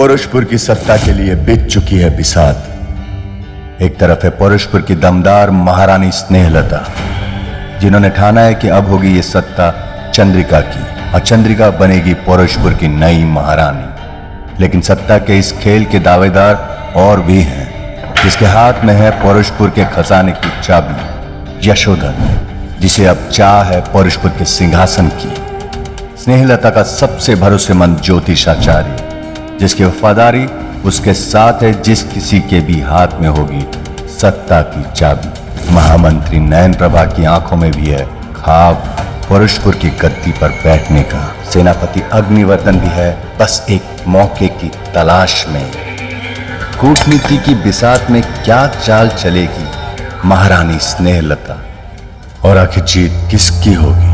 पौरुषपुर की सत्ता के लिए बीत चुकी है बिसात। एक तरफ है पौरुषपुर की दमदार महारानी स्नेहलता, जिन्होंने ठाना है कि अब होगी ये सत्ता चंद्रिका की और चंद्रिका बनेगी पौरुषपुर की नई महारानी। लेकिन सत्ता के इस खेल के दावेदार और भी हैं, जिसके हाथ में है पौरुषपुर के खजाने की चाबी यशोधन, जिसे अब चाह है पौरुषपुर के सिंहासन की। स्नेहलता का सबसे भरोसेमंद ज्योतिषाचार्य, जिसकी वफादारी उसके साथ है जिस किसी के भी हाथ में होगी सत्ता की चाबी। महामंत्री नयन प्रभा की आंखों में भी है ख्वाब पौरुषपुर की गद्दी पर बैठने का। सेनापति अग्निवर्धन भी है बस एक मौके की तलाश में। कूटनीति की बिसात में क्या चाल चलेगी महारानी स्नेहलता, और आखिर जीत किसकी होगी?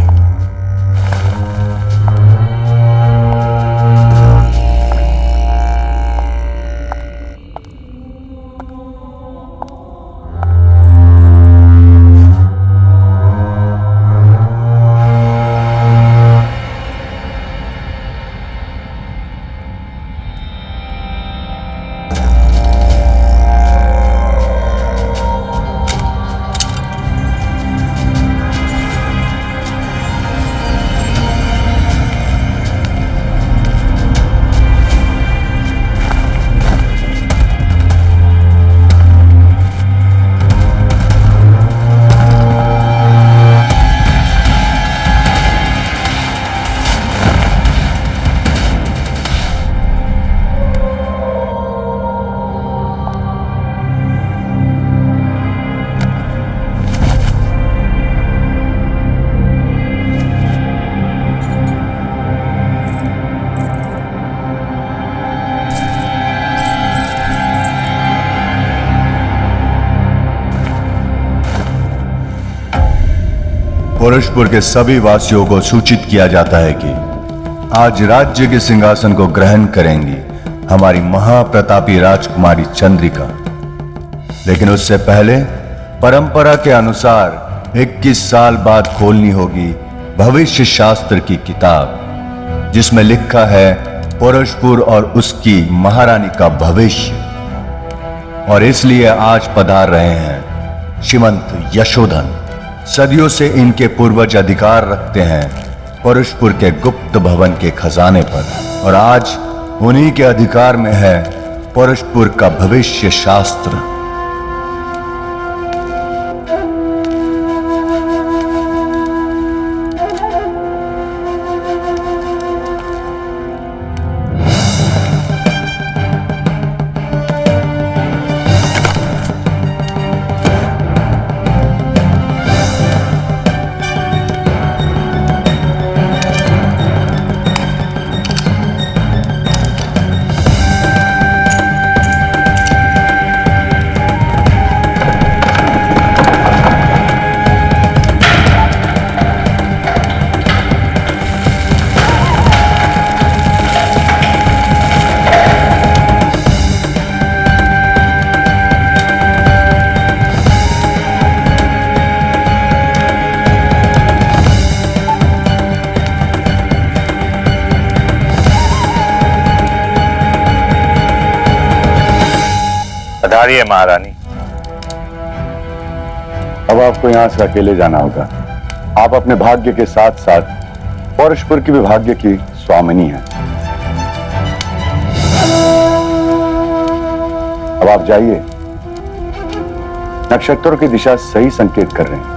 पौरुषपुर के सभी वासियों को सूचित किया जाता है कि आज राज्य के सिंहासन को ग्रहण करेंगी हमारी महाप्रतापी राजकुमारी चंद्रिका। लेकिन उससे पहले परंपरा के अनुसार 21 साल बाद खोलनी होगी भविष्य शास्त्र की किताब, जिसमें लिखा है पौरुषपुर और उसकी महारानी का भविष्य। और इसलिए आज पधार रहे हैं श्रीमंत यशोधन। सदियों से इनके पूर्वज अधिकार रखते हैं पौरुषपुर के गुप्त भवन के खजाने पर, और आज उन्हीं के अधिकार में है पौरुषपुर का भविष्य शास्त्र। पधारिए महारानी। अब आपको यहां से अकेले जाना होगा। आप अपने भाग्य के साथ साथ पौरुषपुर की भी भाग्य की स्वामिनी हैं। अब आप जाइए, नक्षत्रों की दिशा सही संकेत कर रहे हैं।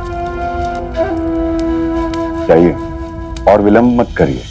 जाइए और विलंब मत करिए।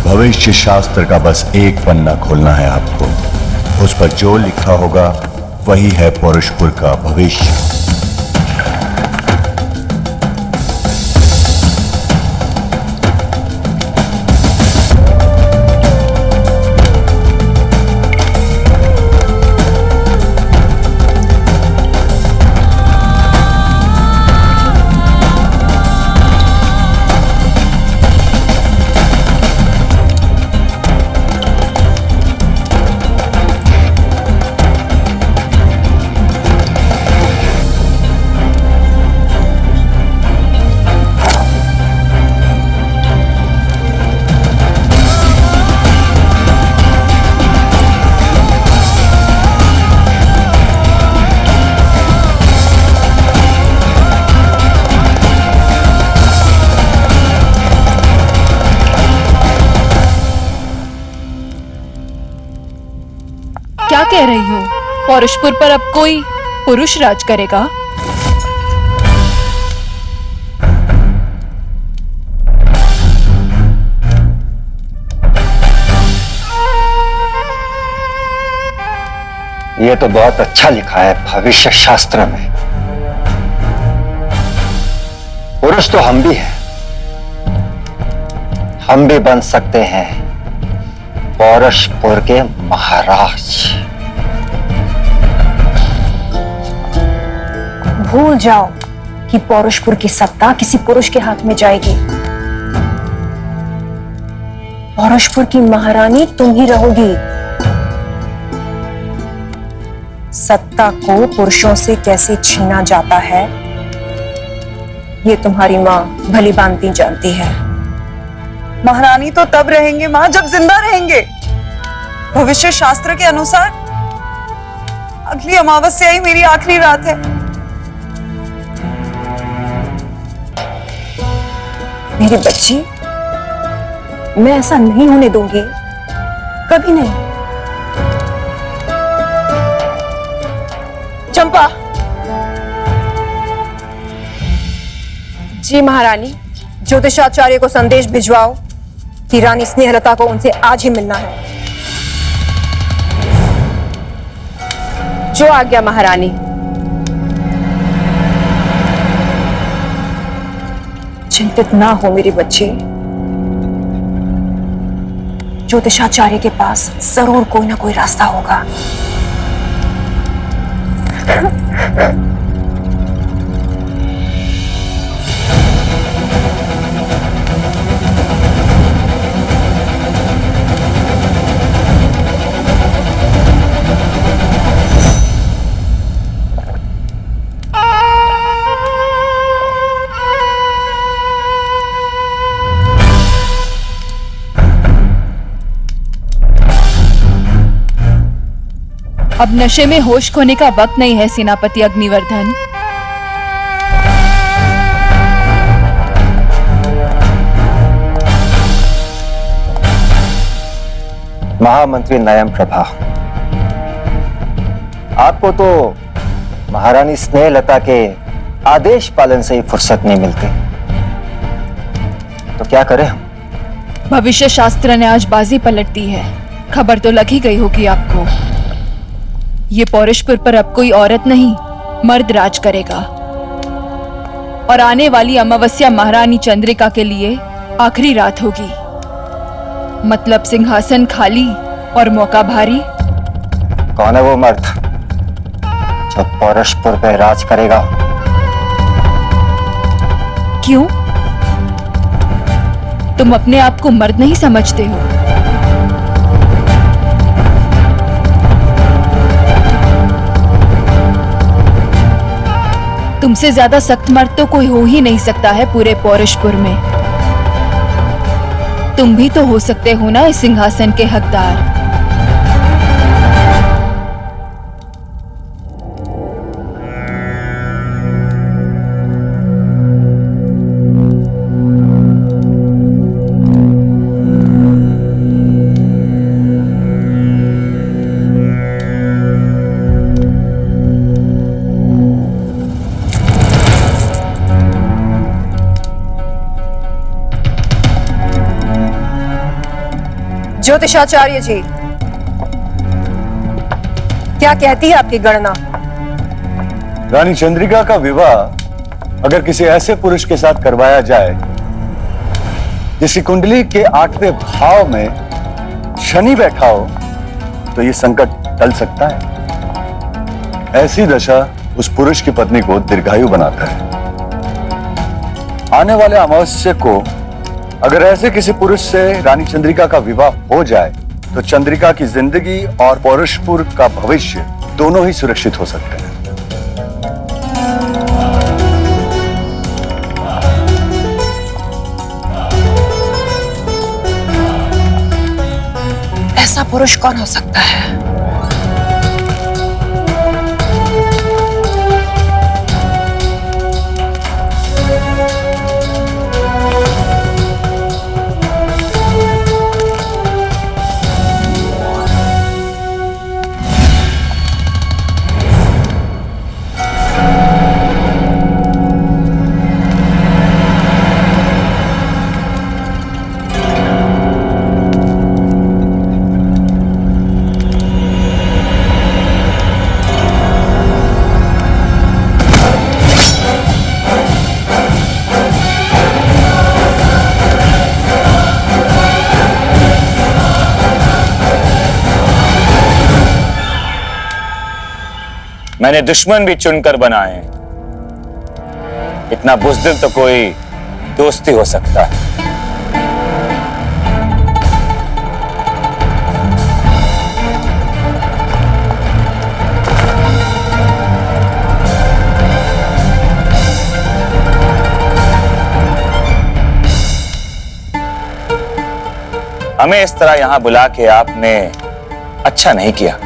भविष्य शास्त्र का बस एक पन्ना खोलना है आपको। उस पर जो लिखा होगा वही है पौरुषपुर का भविष्य। क्या कह रही हो? पौरुषपुर पर अब कोई पुरुष राज करेगा? ये तो बहुत अच्छा लिखा है भविष्य शास्त्र में। पुरुष तो हम भी हैं, हम भी बन सकते हैं पौरुषपुर के महाराज। भूल जाओ कि पौरुषपुर की सत्ता किसी पुरुष के हाथ में जाएगी। पौरुषपुर की महारानी तुम ही रहोगी। सत्ता को पुरुषों से कैसे छीना जाता है, ये तुम्हारी मां भली भांति जानती है। महारानी तो तब रहेंगे मां जब जिंदा रहेंगे। भविष्य शास्त्र के अनुसार अगली अमावस्या ही मेरी आखिरी रात है। मेरी बच्ची, मैं ऐसा नहीं होने दूंगी, कभी नहीं। चंपा। जी महारानी, ज्योतिषाचार्य को संदेश भिजवाओ कि रानी स्नेहलता को उनसे आज ही मिलना है। जो आज्ञा महारानी। चिंतित ना हो मेरी बच्ची, ज्योतिषाचार्य के पास जरूर कोई ना कोई रास्ता होगा। अब नशे में होश खोने का वक्त नहीं है सेनापति अग्निवर्धन। महामंत्री नयन प्रभा, आपको तो महारानी स्नेहलता के आदेश पालन से ही फुर्सत नहीं मिलती, तो क्या करें हम? भविष्य शास्त्र ने आज बाजी पलट दी है। खबर तो लग ही गई होगी आपको। ये पौरुषपुर पर अब कोई औरत नहीं, मर्द राज करेगा। और आने वाली अमावस्या महारानी चंद्रिका के लिए आखिरी रात होगी। मतलब सिंहासन खाली और मौका भारी। कौन है वो मर्द जो पौरुषपुर पे राज करेगा? क्यों? तुम अपने आप को मर्द नहीं समझते हो? तुमसे ज्यादा सख्त मर्द तो कोई हो ही नहीं सकता है पूरे पौरुषपुर में। तुम भी तो हो सकते हो ना इस सिंहासन के हकदार। ज्योतिषाचार्य जी, क्या कहती है आपकी गणना? रानी चंद्रिका का विवाह अगर किसी ऐसे पुरुष के साथ करवाया जाए जिसकी कुंडली के 8वें भाव में शनि बैठा हो तो ये संकट टल सकता है। ऐसी दशा उस पुरुष की पत्नी को दीर्घायु बनाता है। आने वाले अमावस्या को अगर ऐसे किसी पुरुष से रानी चंद्रिका का विवाह हो जाए तो चंद्रिका की जिंदगी और पौरुषपुर का भविष्य दोनों ही सुरक्षित हो सकते हैं। ऐसा पुरुष कौन हो सकता है? मैंने दुश्मन भी चुनकर बनाए हैं। इतना बुज़दिल तो कोई दोस्ती हो सकता है। हमें इस तरह यहां बुला के आपने अच्छा नहीं किया।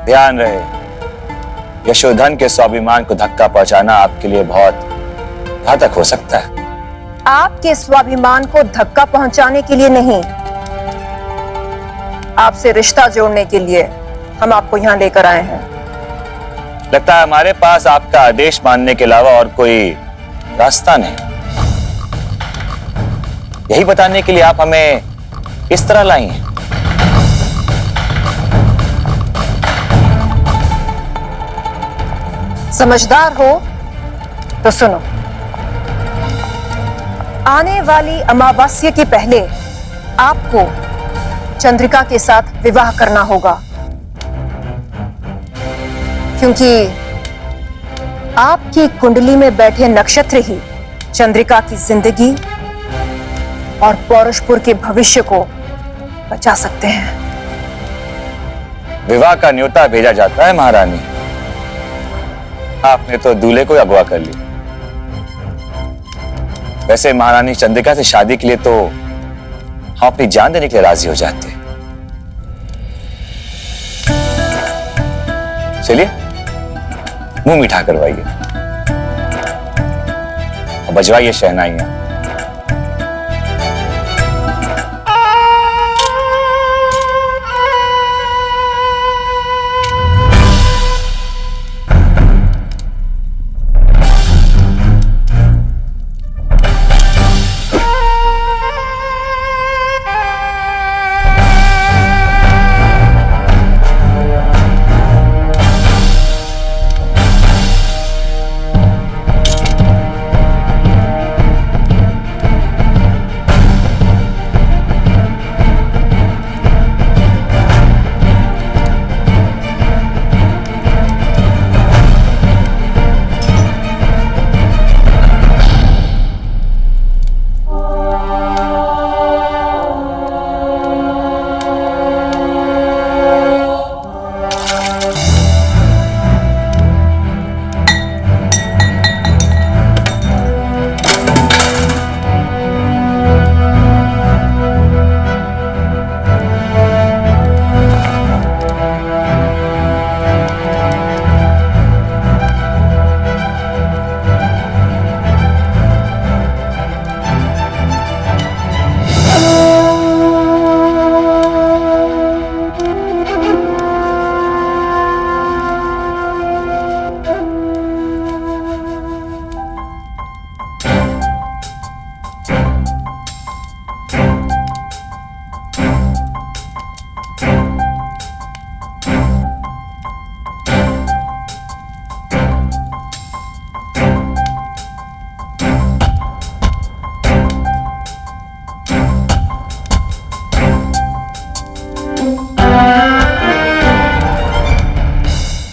ध्यान रहे, यशोधन के स्वाभिमान को धक्का पहुंचाना आपके लिए बहुत घातक हो सकता है। आपके स्वाभिमान को धक्का पहुंचाने के लिए नहीं, आपसे रिश्ता जोड़ने के लिए हम आपको यहां लेकर आए हैं। लगता है हमारे पास आपका आदेश मानने के अलावा और कोई रास्ता नहीं। यही बताने के लिए आप हमें इस तरह लाई हैं। समझदार हो तो सुनो, आने वाली अमावस्या के पहले आपको चंद्रिका के साथ विवाह करना होगा, क्योंकि आपकी कुंडली में बैठे नक्षत्र ही चंद्रिका की जिंदगी और पौरुषपुर के भविष्य को बचा सकते हैं। विवाह का न्योता भेजा जाता है महारानी। आपने तो दूल्हे को अगवा कर लिया। वैसे महारानी चंद्रिका से शादी के लिए तो हम अपनी जान देने के लिए राजी हो जाते। चलिए मुंह मीठा करवाइए और बजवाइए शहनाइयां।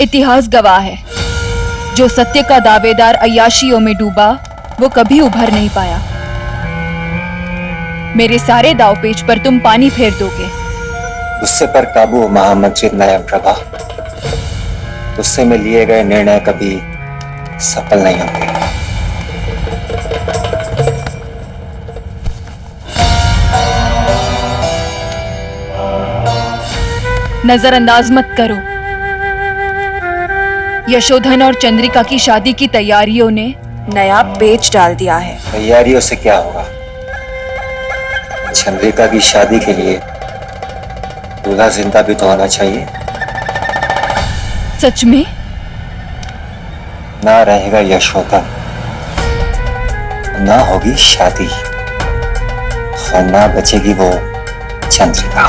इतिहास गवाह है, जो सत्य का दावेदार अय्याशियों में डूबा वो कभी उभर नहीं पाया। मेरे सारे दावपेच पर तुम पानी फेर दोगे। गुस्से पर काबू महामंत्री नयन प्रभा। गुस्से में लिए गए निर्णय कभी सफल नहीं होते। नजरअंदाज मत करो। यशोधन और चंद्रिका की शादी की तैयारियों ने नया पेच डाल दिया है। तैयारियों से क्या होगा? चंद्रिका की शादी के लिए दूल्हा जिंदा भी तो होना चाहिए। सच में? ना रहेगा यशोधन, ना होगी शादी, और ना बचेगी वो चंद्रिका।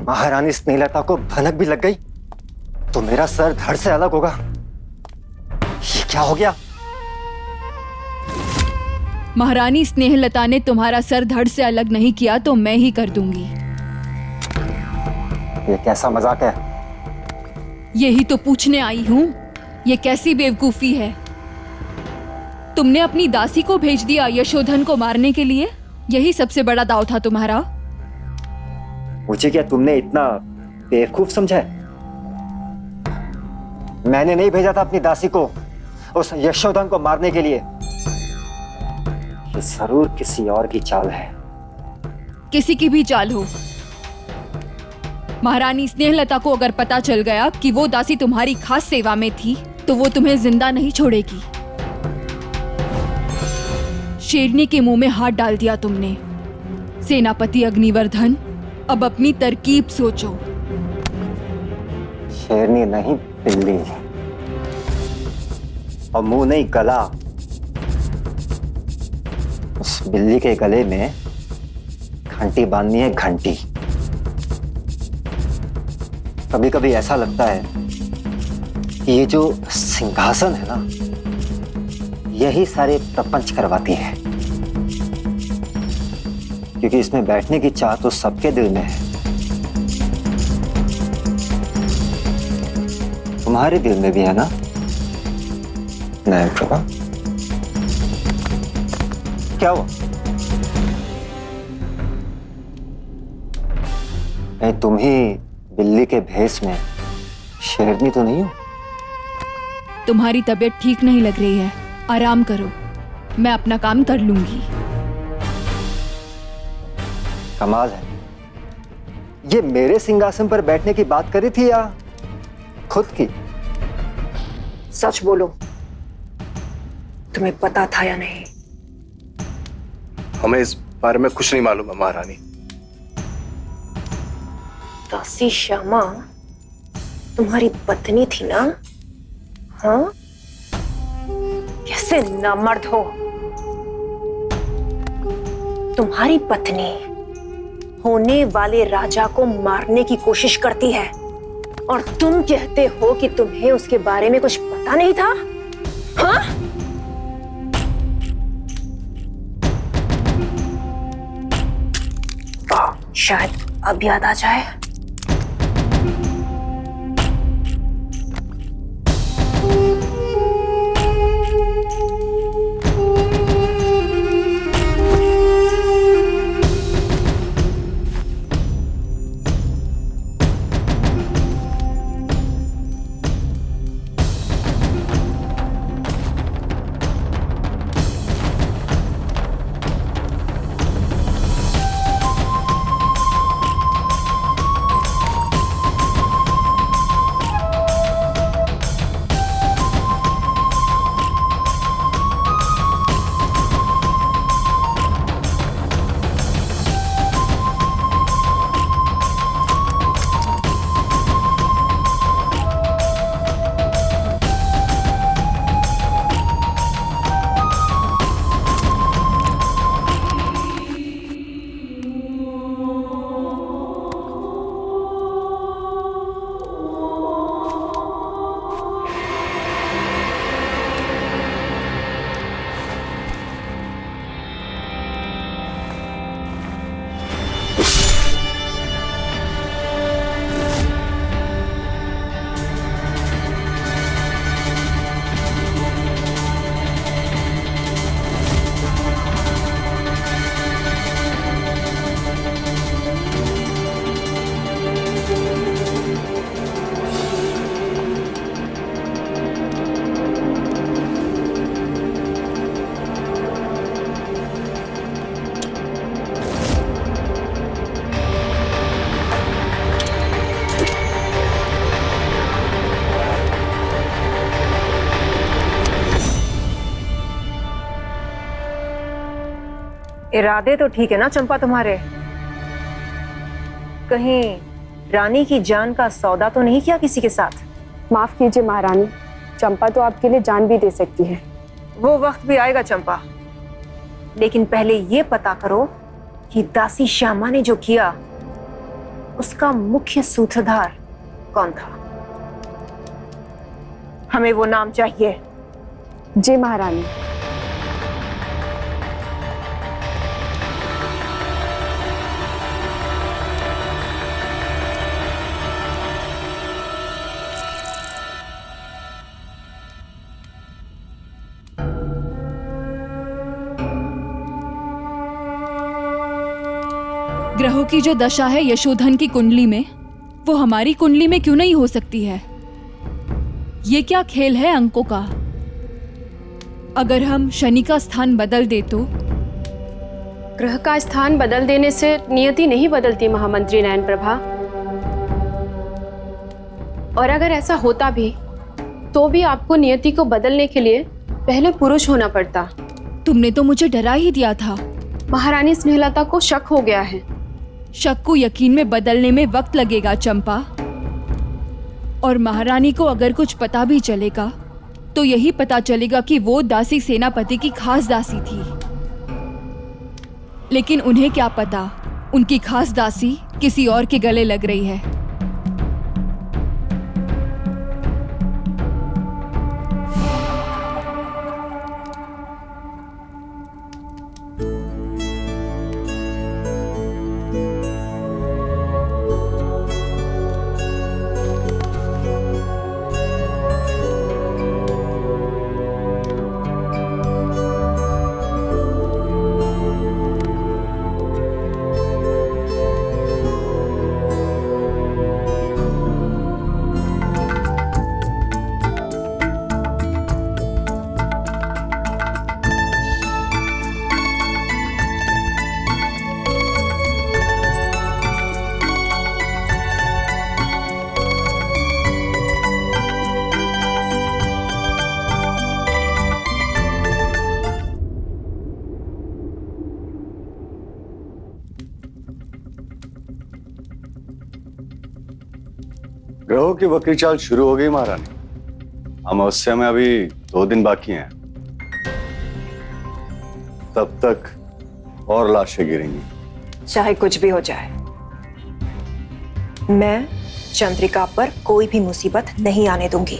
महारानी स्नेहलता को भनक भी लग गई तो मेरा सर धड़ से अलग होगा। ये क्या हो गया? महारानी स्नेहलता ने तुम्हारा सर धड़ से अलग नहीं किया तो मैं ही कर दूंगी। ये कैसा मजाक है? यही तो पूछने आई हूँ, ये कैसी बेवकूफी है? तुमने अपनी दासी को भेज दिया यशोधन को मारने के लिए? यही सबसे बड़ा दाव था तुम्हारा? मुझे क्या तुमने इतना बेवकूफ समझा है? मैंने नहीं भेजा था अपनी दासी को उस यशोधन को मारने के लिए। ये जरूर किसी और की चाल है। किसी की भी चाल हो, महारानी स्नेहलता को अगर पता चल गया कि वो दासी तुम्हारी खास सेवा में थी तो वो तुम्हें जिंदा नहीं छोड़ेगी। शेरनी के मुंह में हाथ डाल दिया तुमने। सेनापति अग्निवर्धन, अब अपनी तरकीब सोचो। शेरनी नहीं, बिल्ली। और मुंह नहीं, गला। उस बिल्ली के गले में घंटी बांधनी है, घंटी। कभी कभी ऐसा लगता है कि ये जो सिंहासन है ना, यही सारे प्रपंच करवाती है, क्योंकि इसमें बैठने की चाह तो सबके दिल में है। तुम्हारे दिल में भी है ना नयन प्रभा? क्या हुआ? नहीं, तुम ही बिल्ली के भेष में शेरनी तो नहीं हो? तुम्हारी तबीयत ठीक नहीं लग रही है, आराम करो, मैं अपना काम कर लूंगी। कमाल है, ये मेरे सिंहासन पर बैठने की बात करी थी या खुद की? सच बोलो, तुम्हें पता था या नहीं? हमें इस बारे में कुछ नहीं मालूम है महारानी। दासी श्यामा तुम्हारी पत्नी थी ना? हाँ, कैसे नामर्द हो। तुम्हारी पत्नी होने वाले राजा को मारने की कोशिश करती है और तुम कहते हो कि तुम्हें उसके बारे में कुछ पता नहीं था? हाँ? शायद अब याद आ जाए। इरादे तो ठीक है ना चंपा तुम्हारे? कहीं रानी की जान का सौदा तो नहीं किया किसी के साथ? माफ कीजिए महारानी, चंपा तो आपके लिए जान भी दे सकती है। वो वक्त भी आएगा चंपा, लेकिन पहले ये पता करो कि दासी श्यामा ने जो किया उसका मुख्य सूत्रधार कौन था। हमें वो नाम चाहिए। जी महारानी। ग्रहों की जो दशा है यशोधन की कुंडली में, वो हमारी कुंडली में क्यों नहीं हो सकती है? ये क्या खेल है अंकों का? अगर हम शनि का स्थान बदल दे तो? ग्रह का स्थान बदल देने से नियति नहीं बदलती महामंत्री नयन प्रभा। और अगर ऐसा होता भी तो भी आपको नियति को बदलने के लिए पहले पुरुष होना पड़ता। तुमने तो मुझे डरा ही दिया था। महारानी स्नेहलता को शक हो गया है। शक को यकीन में बदलने में वक्त लगेगा चंपा। और महारानी को अगर कुछ पता भी चलेगा तो यही पता चलेगा कि वो दासी सेनापति की खास दासी थी। लेकिन उन्हें क्या पता, उनकी खास दासी किसी और के गले लग रही है। ग्रहों की वक्री चाल शुरू हो गई महारानी। अमावस्या में अभी 2 दिन बाकी हैं। तब तक और लाशें गिरेंगी। चाहे कुछ भी हो जाए, मैं चंद्रिका पर कोई भी मुसीबत नहीं आने दूंगी।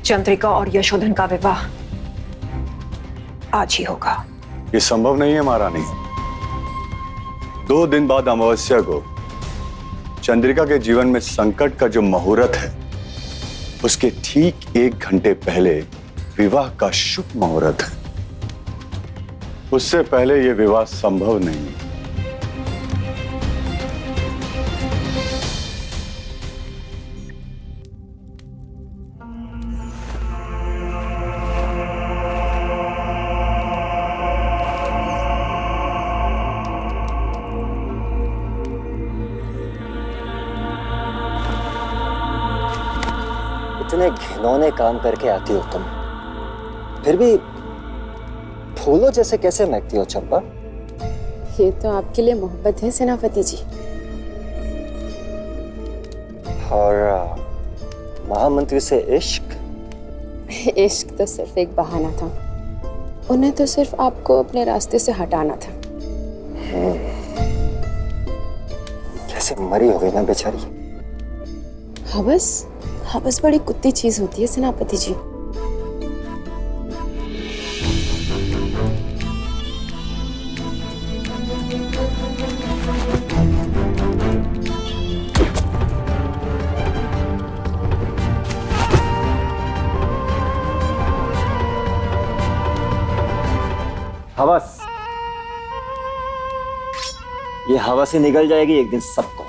चंद्रिका और यशोधन का विवाह आज ही होगा। ये संभव नहीं है महारानी। 2 दिन बाद अमावस्या को चंद्रिका के जीवन में संकट का जो मुहूर्त है, उसके ठीक 1 घंटे पहले विवाह का शुभ मुहूर्त है। उससे पहले यह विवाह संभव नहीं है। इतने घिनौने काम करके आती हो तुम, फिर भी फूलों जैसे कैसे महकती हो चंपा? ये तो आपके लिए मोहब्बत है सेनापति जी। और महामंत्री से इश्क? इश्क तो सिर्फ एक बहाना था। उन्हें तो सिर्फ आपको अपने रास्ते से हटाना था। कैसे मरी हो गई ना बेचारी। हवस बड़ी कुत्ती चीज होती है सेनापति जी। हवस, ये हवस ही निकल जाएगी एक दिन सबको।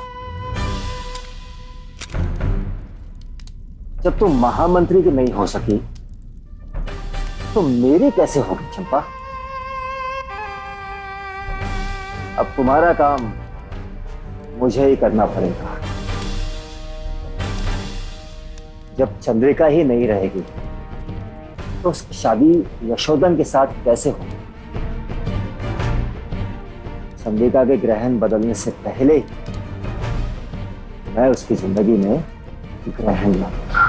जब तुम महामंत्री की नहीं हो सकी तो मेरी कैसे होगी चंपा? अब तुम्हारा काम मुझे ही करना पड़ेगा। जब चंद्रिका ही नहीं रहेगी तो उसकी शादी यशोधन के साथ कैसे हो? चंद्रिका के ग्रहण बदलने से पहले ही मैं उसकी जिंदगी में ग्रहण लाऊंगा।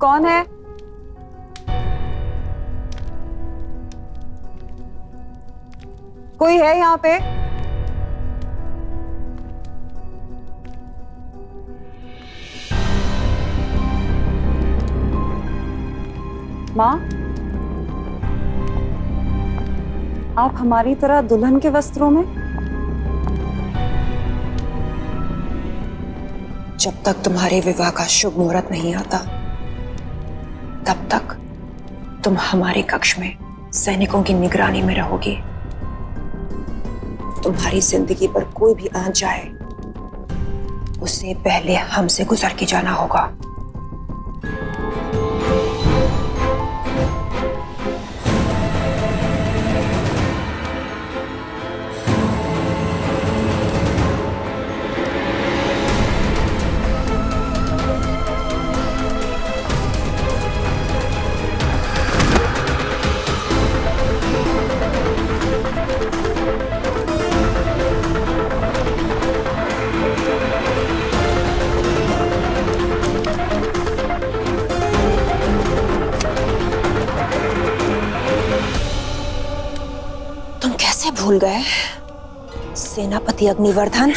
कौन है? कोई है यहाँ पे? माँ, आप हमारी तरह दुल्हन के वस्त्रों में? जब तक तुम्हारे विवाह का शुभ मुहूर्त नहीं आता, तब तक तुम हमारे कक्ष में सैनिकों की निगरानी में रहोगी। तुम्हारी जिंदगी पर कोई भी आंच जाए, उससे पहले हमसे गुजर के जाना होगा। भूल गए सेनापति अग्निवर्धन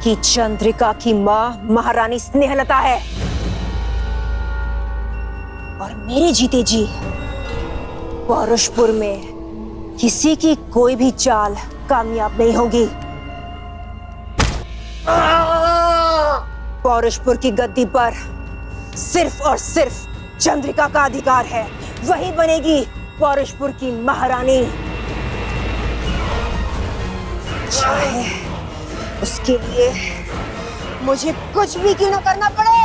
कि चंद्रिका की मां महारानी स्नेहलता है, और मेरे जीते जी पौरुषपुर में किसी की कोई भी चाल कामयाब नहीं होगी। पौरुषपुर की गद्दी पर सिर्फ और सिर्फ चंद्रिका का अधिकार है। वही बनेगी पौरुषपुर की महारानी, चाहे उसके लिए मुझे कुछ भी क्यों न करना पड़े।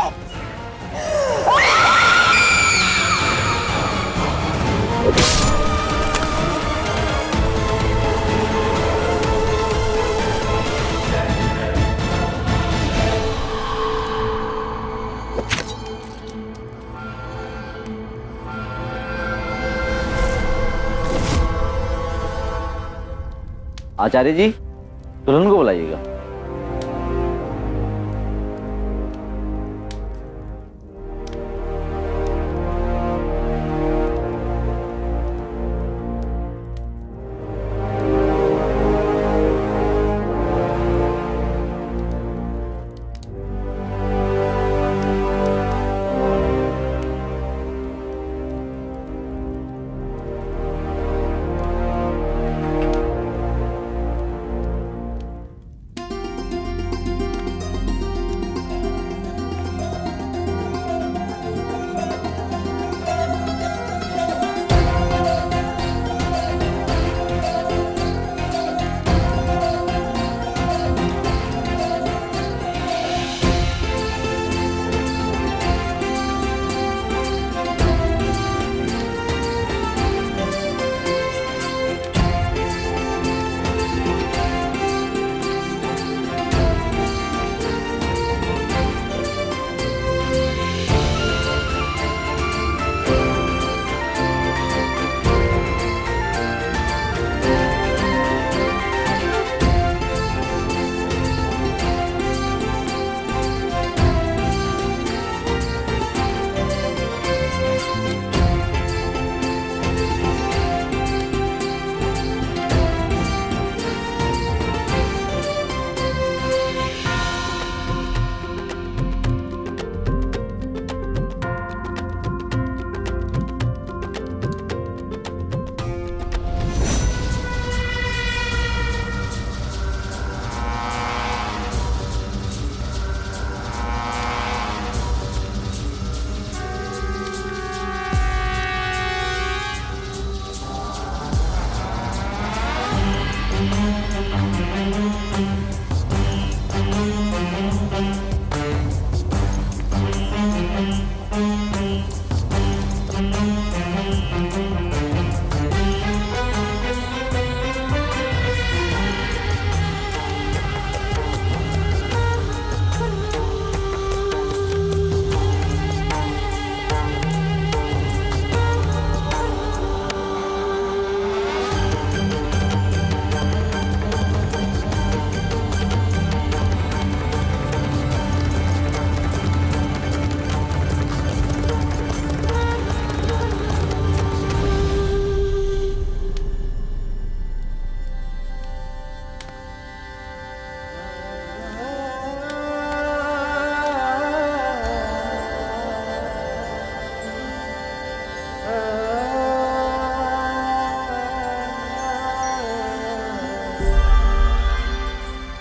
आचार्य जी, दुल्हन को बुलाइएगा।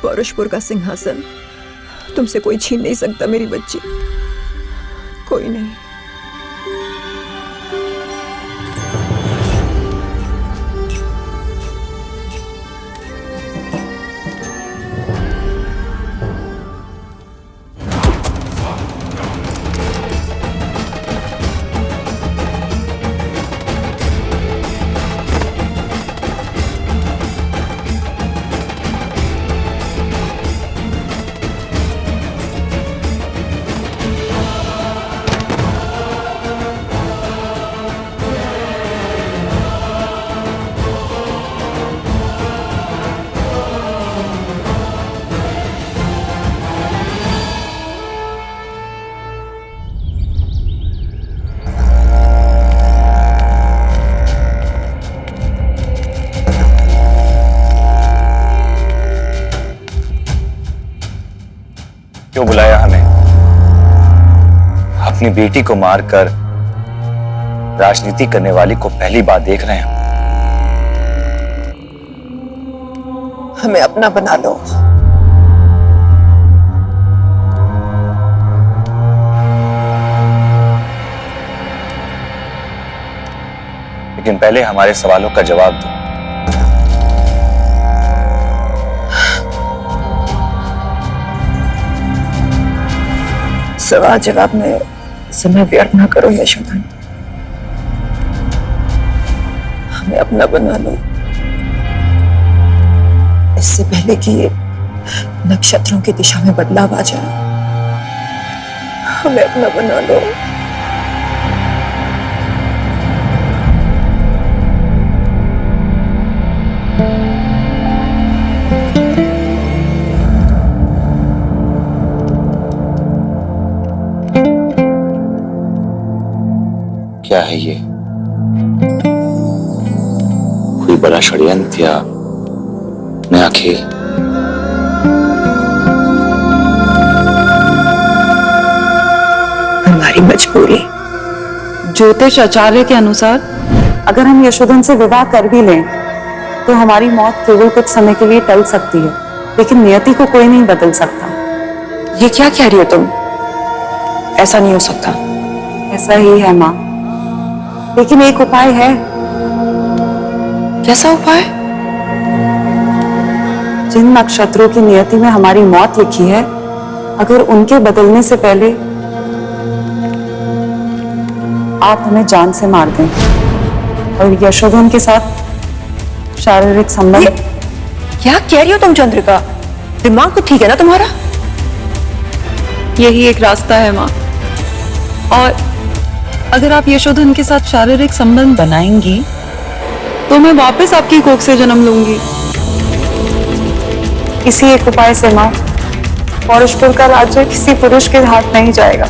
पौरुषपुर का सिंहासन तुमसे कोई छीन नहीं सकता मेरी बच्ची, कोई नहीं। क्यों बुलाया हमें? अपनी बेटी को मारकर राजनीति करने वाली को पहली बार देख रहे हैं। हमें अपना बना लो। लेकिन पहले हमारे सवालों का जवाब दो। सवाल जवाब में समय व्यर्थ न करो यशोधन, हमें अपना बना लो इससे पहले कि ये नक्षत्रों की दिशा में बदलाव आ जाए। हमें अपना बना लो। क्या है ये? कोई बड़ा षड्यंत्र या नया खेल? हमारी मजबूरी। ज्योतिष आचार्य के अनुसार अगर हम यशोधन से विवाह कर भी लें तो हमारी मौत केवल कुछ समय के लिए टल सकती है, लेकिन नियति को कोई नहीं बदल सकता। ये क्या कह रही हो तुम? ऐसा नहीं हो सकता। ऐसा ही है माँ, लेकिन एक उपाय है। कैसा उपाय? जिन नक्षत्रों की नियति में हमारी मौत लिखी है, अगर उनके बदलने से पहले आप हमें जान से मार दें और यशोधन के साथ शारीरिक संबंध। क्या कह रही हो तुम चंद्रिका? दिमाग तो ठीक है ना तुम्हारा? यही एक रास्ता है माँ, और अगर आप यशोधन के साथ शारीरिक संबंध बनाएंगी तो मैं वापस आपकी कोख से जन्म लूंगी। इसी एक उपाय से माँ पौरुषपुर का राज्य किसी पुरुष के हाथ नहीं जाएगा।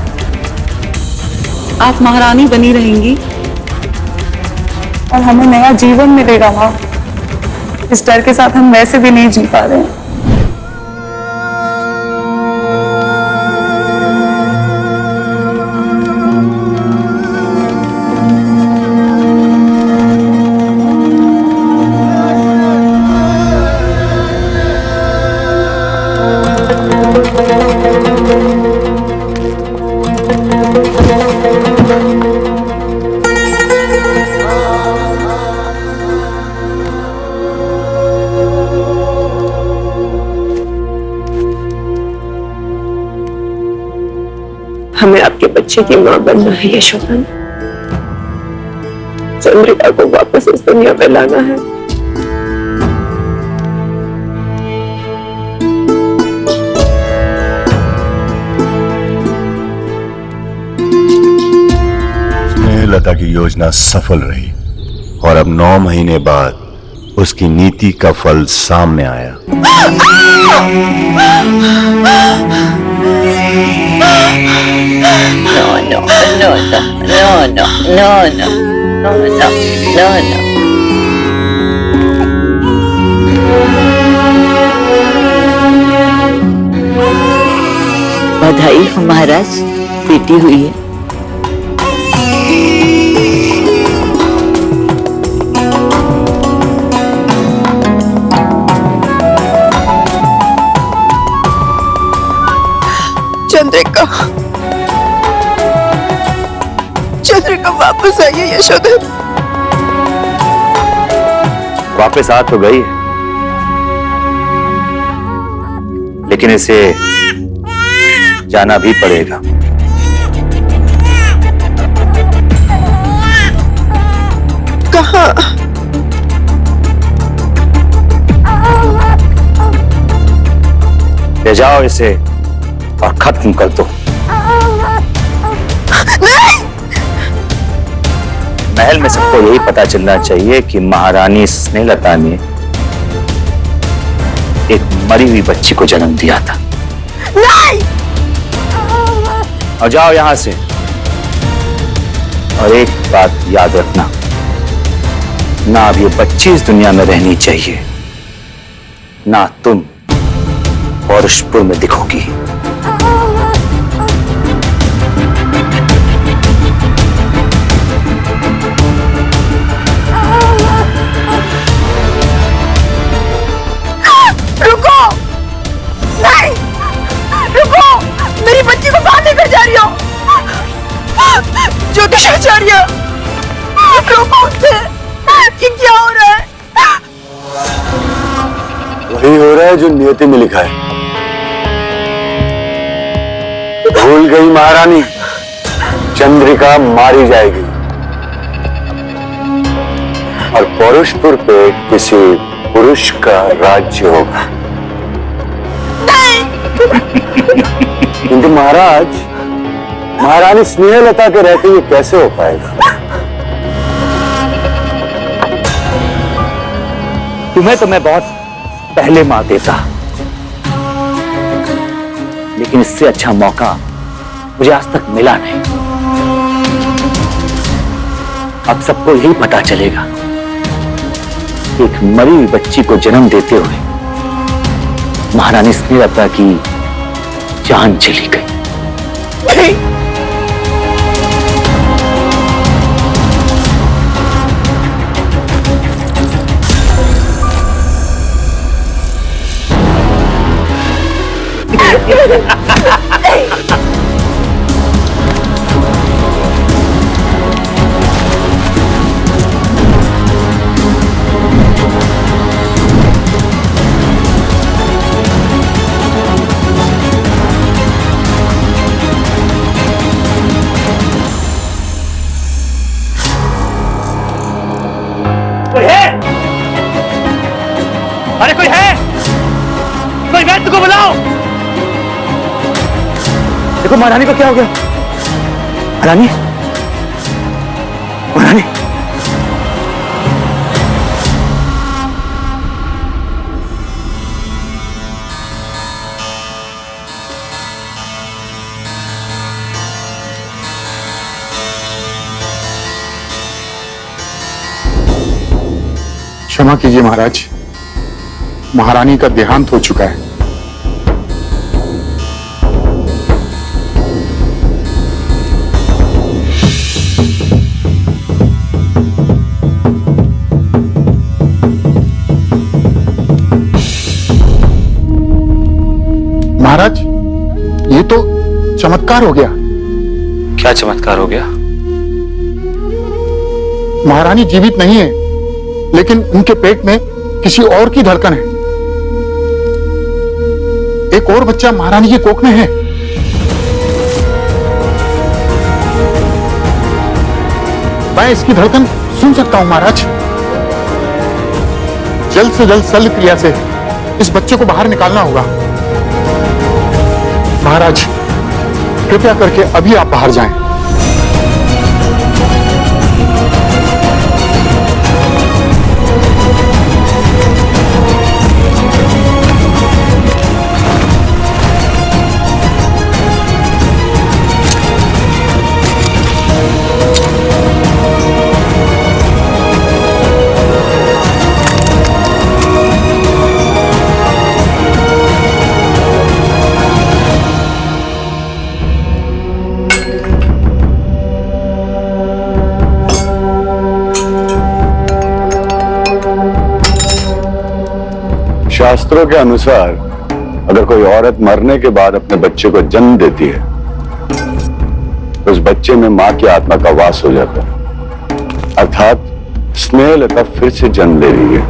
आप महारानी बनी रहेंगी और हमें नया जीवन मिलेगा माँ। इस डर के साथ हम वैसे भी नहीं जी पा रहे हैं। बच्चे की मां बनना है यशोधन। चंद्रिका को वापस इस दुनिया में लाना है। स्नेहलता की योजना सफल रही और अब 9 महीने बाद उसकी नीति का फल सामने आया। बधाई हो महाराज, बेटी हुई है। चंद्रिका, चंद्रिका वापस आइए यशोधन। वापस आ तो गई, लेकिन इसे जाना भी पड़ेगा। कहाँ? ले जाओ इसे और खत्म कर दो। महल में सबको यही पता चलना चाहिए कि महारानी स्नेहलता ने एक मरी हुई बच्ची को जन्म दिया था। नहीं! और जाओ यहां से। और एक बात याद रखना, ना अब ये बच्ची इस दुनिया में रहनी चाहिए, ना तुम पौरुषपुर में दिखोगी। रुको! नहीं! रुको! मेरी बच्ची को बाहर लेकर जा रही हो। ज्योतिषाचार्य, रुको उसे। ये क्या हो रहा है? वही हो रहा है जो नियति में लिखा है। भूल गई महारानी, चंद्रिका मारी जाएगी और पौरुषपुर पे किसी पुरुष का राज्य होगा। किंतु महाराज, महारानी स्नेहलता के रहते ये कैसे हो पाएगा? तुम्हें तो मैं बहुत पहले मार देता, लेकिन इससे अच्छा मौका मुझे आज तक मिला नहीं। अब सबको यही पता चलेगा, एक मरी हुई बच्ची को जन्म देते हुए महारानी स्नेहलता की जान चली गई। कोई है? अरे कोई है? कोई वैद्य को बुलाओ। देखो महारानी को क्या हो गया? महारानी, महारानी, क्षमा कीजिए महाराज, महारानी का देहांत हो चुका है। महाराज, ये तो चमत्कार हो गया। क्या चमत्कार हो गया? महारानी जीवित नहीं है, लेकिन उनके पेट में किसी और की धड़कन है। एक और बच्चा महारानी की कोख में है। मैं इसकी धड़कन सुन सकता हूं महाराज। जल्द से जल्द शल्य क्रिया से इस बच्चे को बाहर निकालना होगा। महाराज कृपया करके अभी आप बाहर जाएं। शास्त्रों के अनुसार अगर कोई औरत मरने के बाद अपने बच्चे को जन्म देती है तो उस बच्चे में मां की आत्मा का वास हो जाता है, अर्थात स्नेहलता फिर से जन्म ले रही है।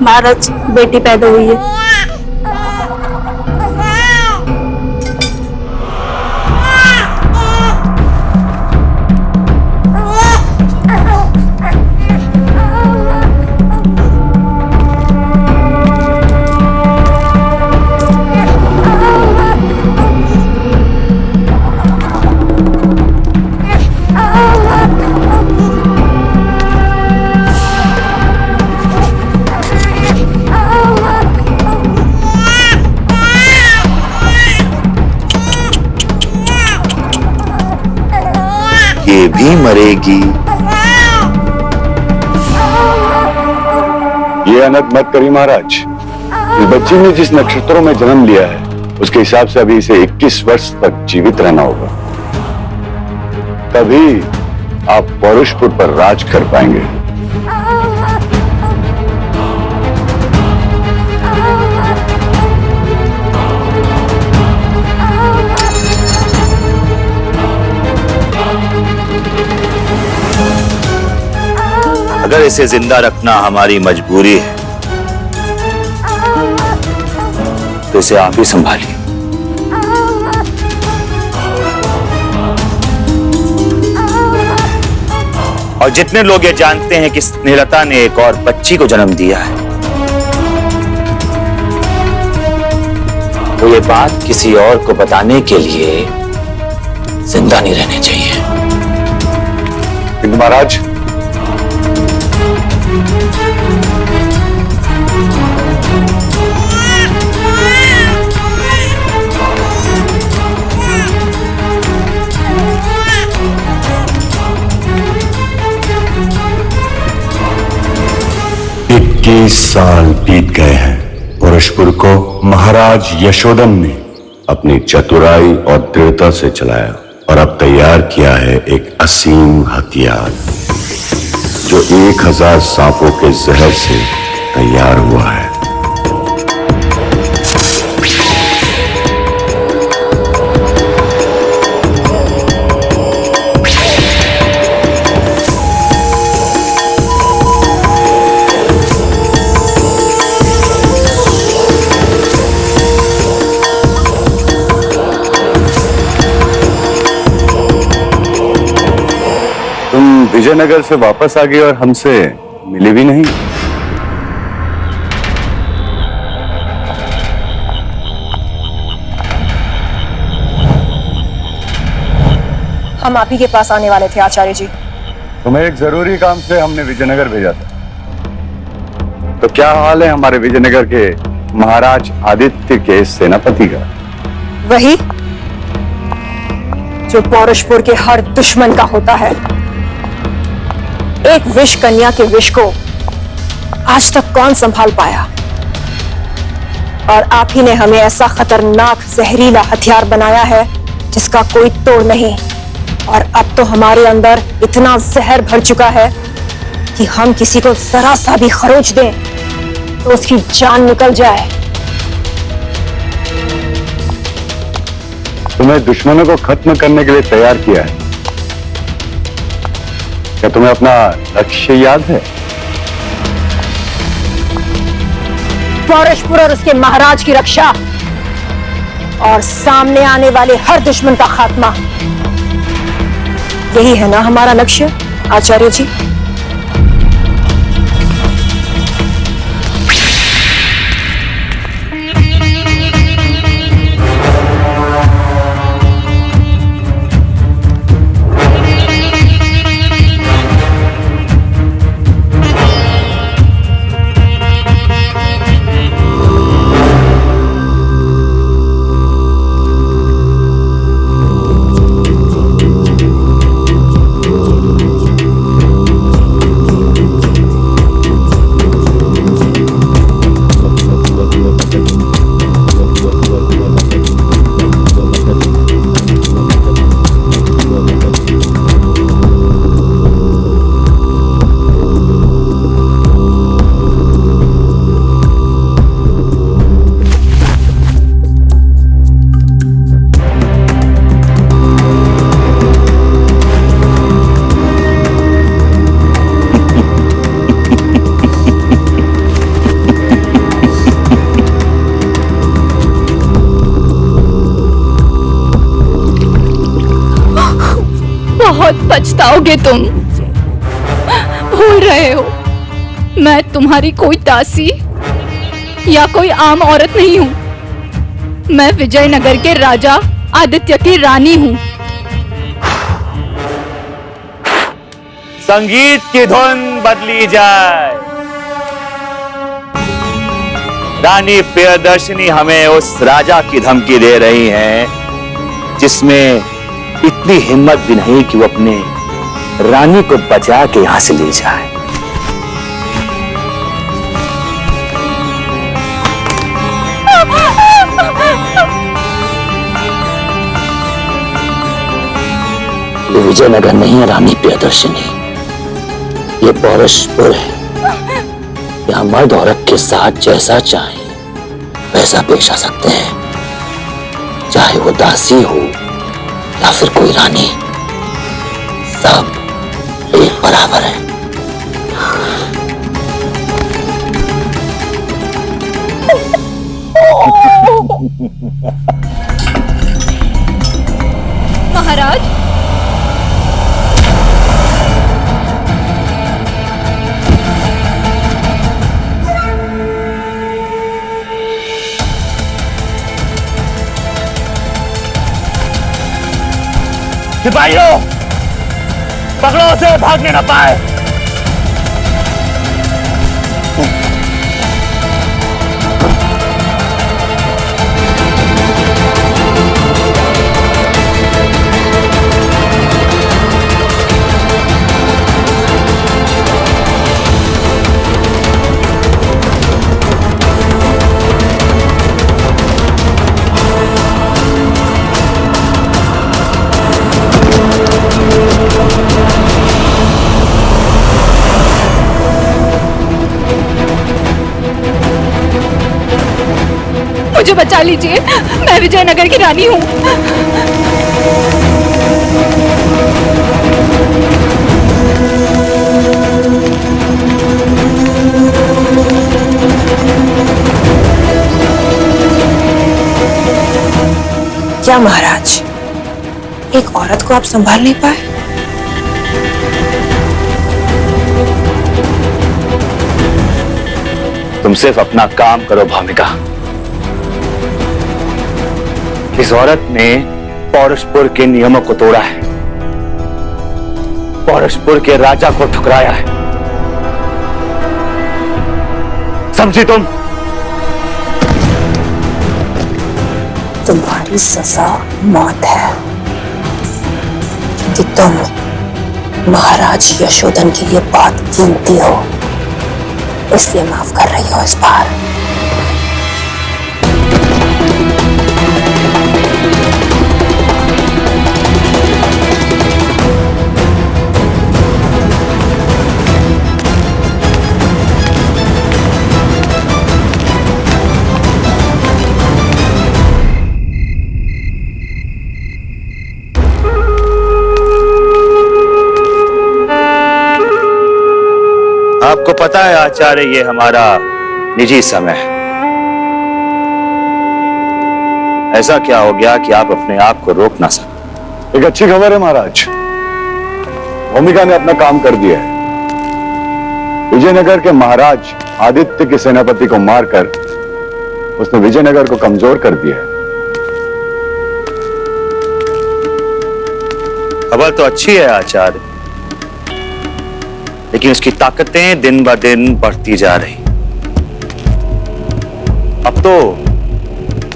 महाराज बेटी पैदा हुई है। ये भी मरेगी। ये अनर्थ मत करिए महाराज। इस बच्ची ने जिस नक्षत्रों में जन्म लिया है उसके हिसाब से अभी इसे 21 वर्ष तक जीवित रहना होगा, तभी आप पौरुषपुर पर राज कर पाएंगे। अगर इसे जिंदा रखना हमारी मजबूरी है तो इसे आप ही संभालिए। और जितने लोग ये जानते हैं कि स्नेहलता ने एक और बच्ची को जन्म दिया है, तो ये बात किसी और को बताने के लिए जिंदा नहीं रहने चाहिए। किंतु महाराज, साल बीत गए हैं। पौरुषपुर को महाराज यशोधन ने अपनी चतुराई और दृढ़ता से चलाया और अब तैयार किया है एक असीम हथियार जो 1000 सांपों के जहर से तैयार हुआ है। विजयनगर से वापस आ गई और हमसे मिली भी नहीं। हम आप ही के पास आने वाले थे आचार्य जी। तुम्हें एक जरूरी काम से हमने विजयनगर भेजा था। तो क्या हाल है हमारे विजयनगर के महाराज आदित्य के सेनापति का? वही जो पौरुषपुर के हर दुश्मन का होता है। एक विष कन्या के विष को आज तक कौन संभाल पाया, और आप ही ने हमें ऐसा खतरनाक जहरीला हथियार बनाया है जिसका कोई तोड़ नहीं। और अब तो हमारे अंदर इतना जहर भर चुका है कि हम किसी को जरा सा भी खरोच दें तो उसकी जान निकल जाए। तुम्हें दुश्मनों को खत्म करने के लिए तैयार किया है। क्या तुम्हें अपना लक्ष्य याद है? पौरुषपुर और उसके महाराज की रक्षा और सामने आने वाले हर दुश्मन का खात्मा। यही है ना हमारा लक्ष्य आचार्य जी? बहुत पछताओगे तुम। भूल रहे हो मैं तुम्हारी कोई दासी या कोई आम औरत नहीं हूं। मैं विजयनगर के राजा आदित्य की रानी हूं। संगीत की धुन बदली जाए। रानी प्रियदर्शनी हमें उस राजा की धमकी दे रही हैं जिसमें इतनी हिम्मत भी नहीं कि वो अपने रानी को बचा के यहां से ले जाए। ये विजयनगर नहीं है रानी प्रियदर्शनी, ये पौरुषपुर है। यहाँ मर्द औरत के साथ जैसा चाहे वैसा पेश आ सकते हैं, चाहे वो दासी हो या फिर कोई रानी, सब एक बराबर है। महाराज, सिपाहियों, पकड़ो उसे, भागने न पाए। मुझे बचा लीजिए, मैं विजयनगर की रानी हूँ। क्या महाराज, एक औरत को आप संभाल नहीं पाए? तुम सिर्फ अपना काम करो भामिका। इस औरत ने पौरुषपुर के नियमों को तोड़ा है, पौरुषपुर के राजा को ठुकराया है। समझी तुम? तुम्हारी सजा मौत है, क्योंकि तुम महाराज यशोधन के लिए बात कीमती हो, इसलिए माफ कर रही हो इस बार। आपको पता है आचार्य, ये हमारा निजी समय है। ऐसा क्या हो गया कि आप अपने आप को रोक ना सके? एक अच्छी खबर है महाराज, भूमिका ने अपना काम कर दिया है। विजयनगर के महाराज आदित्य के सेनापति को मारकर उसने विजयनगर को कमजोर कर दिया है। खबर तो अच्छी है आचार्य, लेकिन उसकी ताकतें दिन ब दिन बढ़ती जा रही। अब तो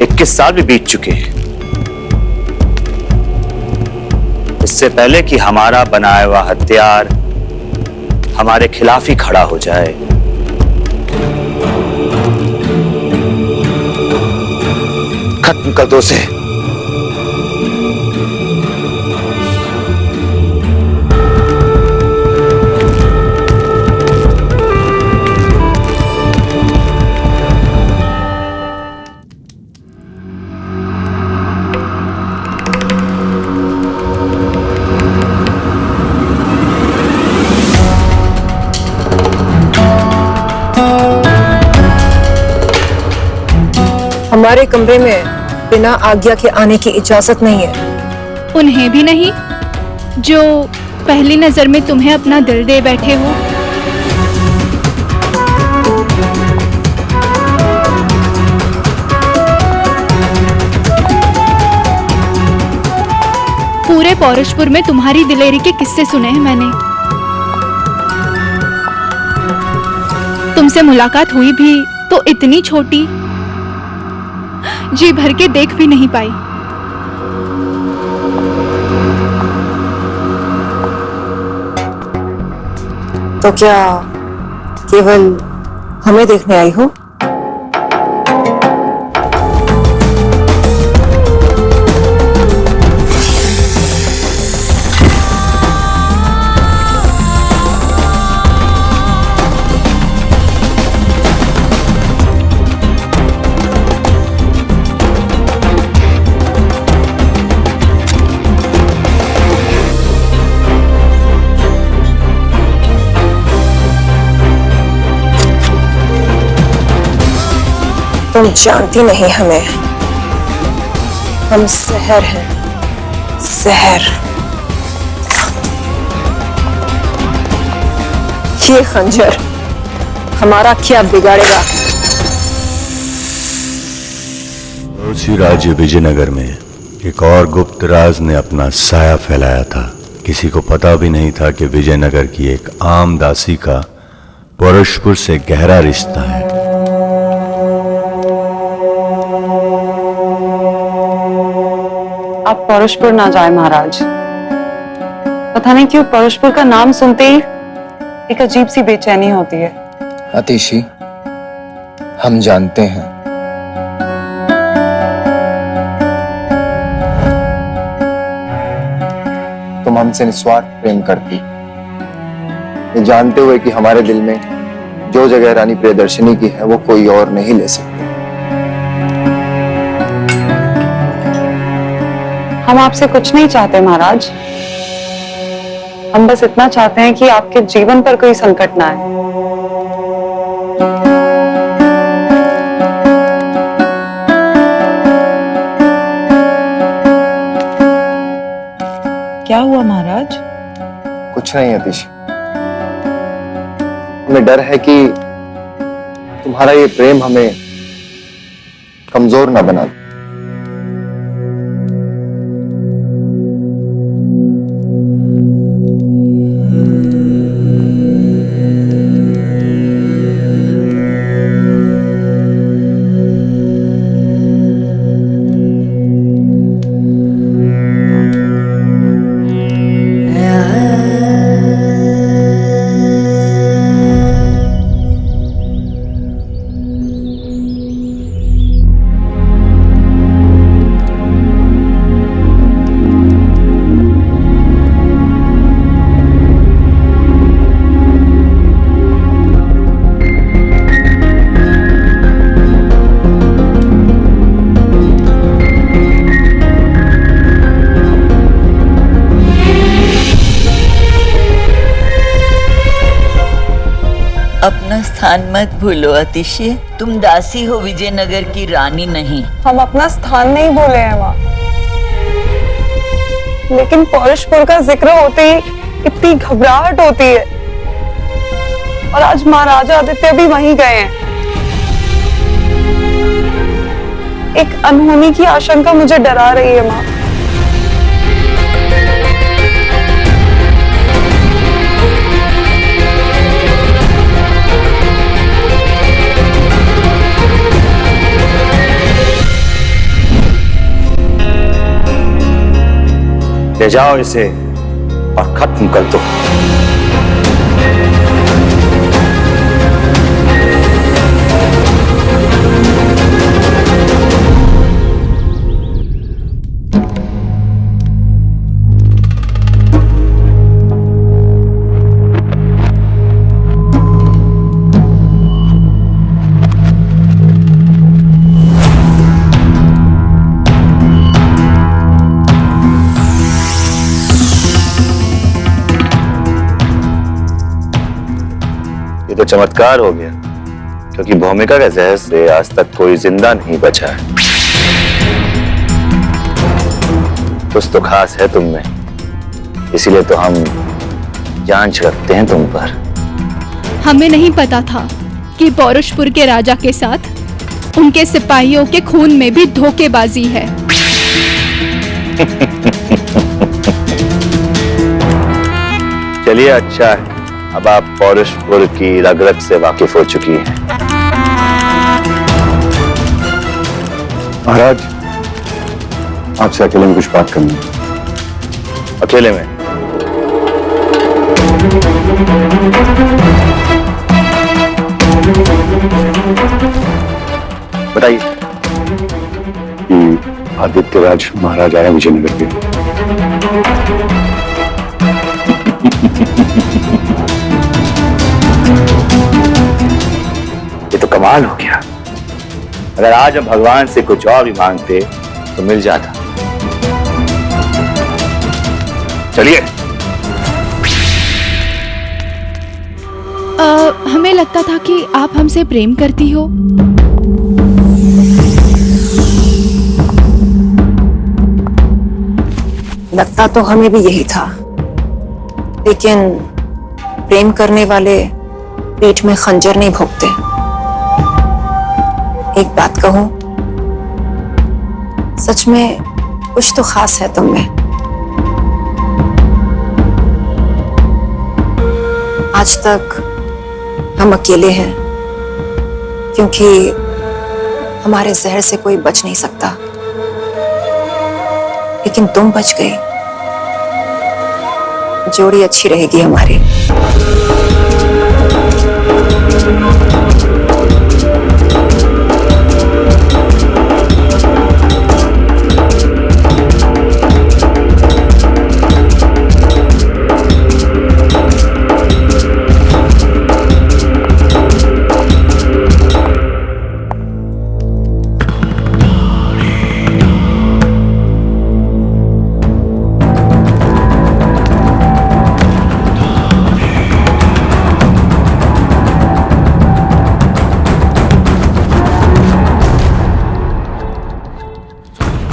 21 साल भी बीत चुके हैं। इससे पहले कि हमारा बनाया हुआ हथियार हमारे खिलाफ ही खड़ा हो जाए, खत्म कर दो उसे। हमारे कमरे में बिना आज्ञा के आने की इजाजत नहीं है। उन्हें भी नहीं, जो पहली नजर में तुम्हें अपना दिल दे बैठे हो। पूरे पौरुषपुर में तुम्हारी दिलेरी के किस्से सुने हैं मैंने। तुमसे मुलाकात हुई भी तो इतनी छोटी, जी भर के देख भी नहीं पाई। तो क्या केवल हमें देखने आई हो? तुम जानती नहीं हमें, हम जहर हैं, जहर। ये खंजर हमारा क्या बिगाड़ेगा? उसी राज्य विजयनगर में एक और गुप्त राज ने अपना साया फैलाया था। किसी को पता भी नहीं था कि विजयनगर की एक आम दासी का पौरुषपुर से गहरा रिश्ता है। आप पौरुषपुर ना जाए महाराज। पता नहीं क्यों पौरुषपुर का नाम सुनते ही एक अजीब सी बेचैनी होती है। अतिशी, हम जानते हैं तुम हमसे निस्वार्थ प्रेम करती, ये जानते हुए कि हमारे दिल में जो जगह रानी प्रियदर्शनी की है वो कोई और नहीं ले सकती। हम आपसे कुछ नहीं चाहते महाराज, हम बस इतना चाहते हैं कि आपके जीवन पर कोई संकट ना आए। क्या हुआ महाराज? कुछ नहीं अतिशी, हमें डर है कि तुम्हारा ये प्रेम हमें कमजोर ना बना दे। अपना स्थान मत भूलो अतिशय। तुम दासी हो, विजयनगर की रानी नहीं। हम अपना स्थान नहीं भूले हैं माँ, लेकिन पौरुषपुर का जिक्र होते ही इतनी घबराहट होती है। और आज महाराजा आदित्य भी वहीं गए हैं। एक अनहोनी की आशंका मुझे डरा रही है माँ। ले जाओ इसे और खत्म कर दो। तो चमत्कार हो गया, क्योंकि भूमिका के जहर से आज तक कोई जिंदा नहीं बचा है। कुछ तो खास है तुम में, इसीलिए तो हम जान छिड़कते हैं तुम पर। हमें नहीं पता था कि पौरुषपुर के राजा के साथ उनके सिपाहियों के खून में भी धोखेबाजी है। चलिए अच्छा है, अब आप पौरुषपुर की रग रग से वाकिफ हो चुकी हैं। महाराज, आपसे अकेले में कुछ बात करनी है। अकेले में? बताइए। आदित्य राज महाराज आए विजयनगर के। ये तो कमाल हो गया। अगर आज हम भगवान से कुछ और भी मांगते तो मिल जाता। चलिए। हमें लगता था कि आप हमसे प्रेम करती हो। लगता तो हमें भी यही था, लेकिन प्रेम करने वाले पीठ में खंजर नहीं भोंकते। एक बात कहूं, सच में कुछ तो खास है तुम में। आज तक हम अकेले हैं, क्योंकि हमारे जहर से कोई बच नहीं सकता, लेकिन तुम बच गई। जोड़ी अच्छी रहेगी हमारी।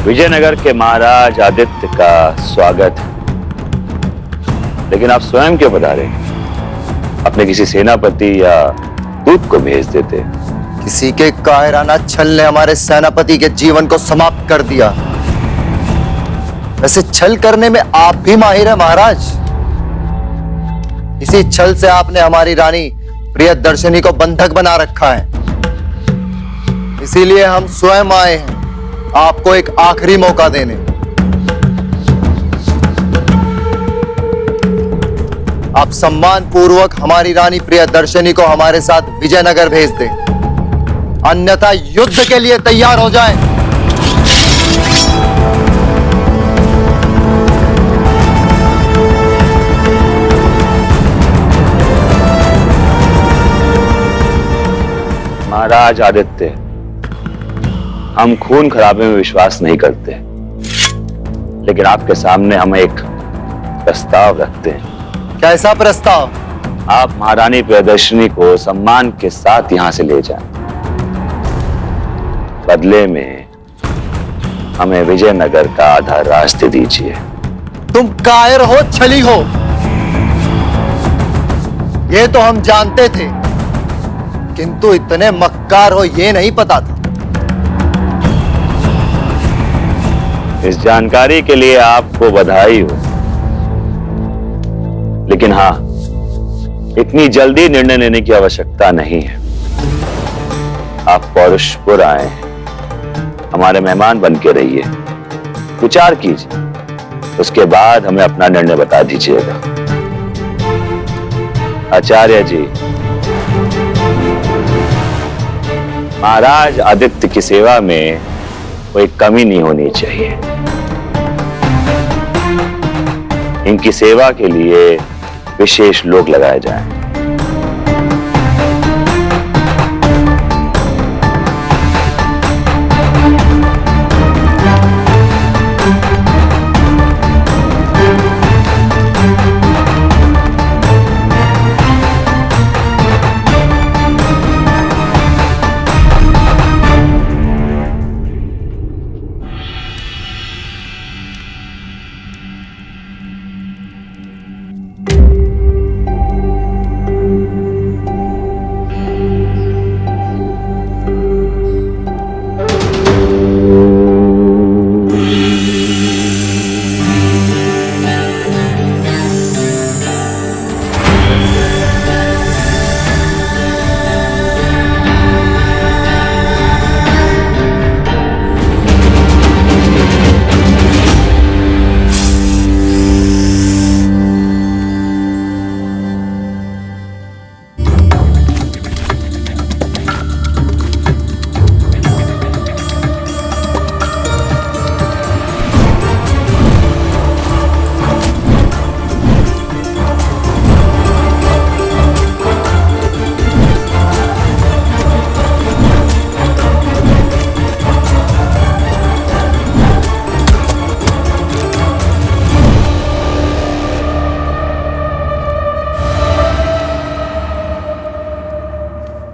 विजयनगर के महाराज आदित्य का स्वागत है, लेकिन आप स्वयं क्यों बता रहे? अपने किसी सेनापति या दूत को भेज देते। किसी के कायराना छल ने हमारे सेनापति के जीवन को समाप्त कर दिया। वैसे छल करने में आप भी माहिर हैं महाराज। इसी छल से आपने हमारी रानी प्रियदर्शनी को बंधक बना रखा है। इसीलिए हम स्वयं आए हैं आपको एक आखिरी मौका देने। आप सम्मान पूर्वक हमारी रानी प्रियदर्शनी को हमारे साथ विजयनगर भेज दें, अन्यथा युद्ध के लिए तैयार हो जाएं। महाराज आदित्य, हम खून खराबे में विश्वास नहीं करते, लेकिन आपके सामने हम एक प्रस्ताव रखते हैं। कैसा प्रस्ताव? आप महारानी प्रियदर्शनी को सम्मान के साथ यहां से ले जाएं। बदले में हमें विजयनगर का आधा रास्ते दीजिए। तुम कायर हो, छली हो, ये तो हम जानते थे, किंतु इतने मक्कार हो ये नहीं पता था। इस जानकारी के लिए आपको बधाई हो, लेकिन हां, इतनी जल्दी निर्णय लेने की आवश्यकता नहीं है। आप पौरुषपुर आए हैं, हमारे मेहमान बन के रहिए, विचार कीजिए, उसके बाद हमें अपना निर्णय बता दीजिएगा। आचार्य जी, महाराज आदित्य की सेवा में कोई कमी नहीं होनी चाहिए। इनकी सेवा के लिए विशेष लोग लगाए जाएं।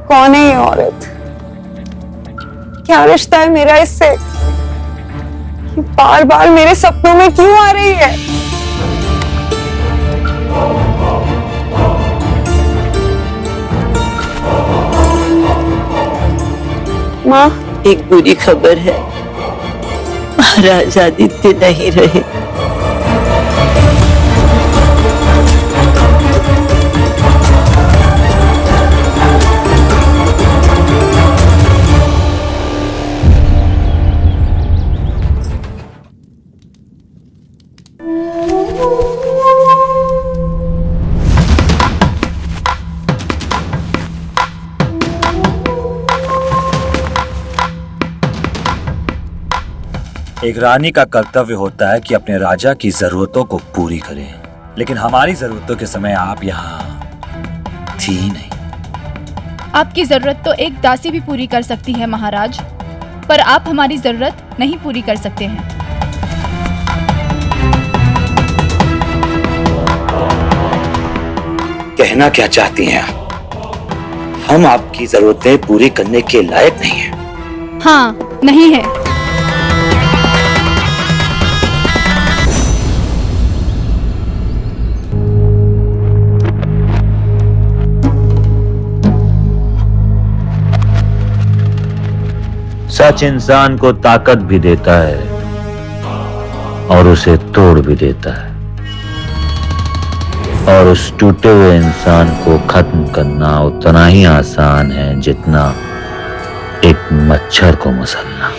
कौन है ये औरत? क्या रिश्ता है मेरा इससे? ये बार बार मेरे सपनों में क्यों आ रही है? माँ, एक बुरी खबर है, महाराज आदित्य नहीं रहे। एक रानी का कर्तव्य होता है कि अपने राजा की जरूरतों को पूरी करे, लेकिन हमारी जरूरतों के समय आप यहाँ थी नहीं। आपकी जरूरत तो एक दासी भी पूरी कर सकती है महाराज, पर आप हमारी जरूरत नहीं पूरी कर सकते हैं। कहना क्या चाहती हैं आप? हम आपकी जरूरतें पूरी करने के लायक नहीं हैं। हाँ, नहीं है। सच इंसान को ताकत भी देता है और उसे तोड़ भी देता है, और उस टूटे हुए इंसान को खत्म करना उतना ही आसान है जितना एक मच्छर को मसलना।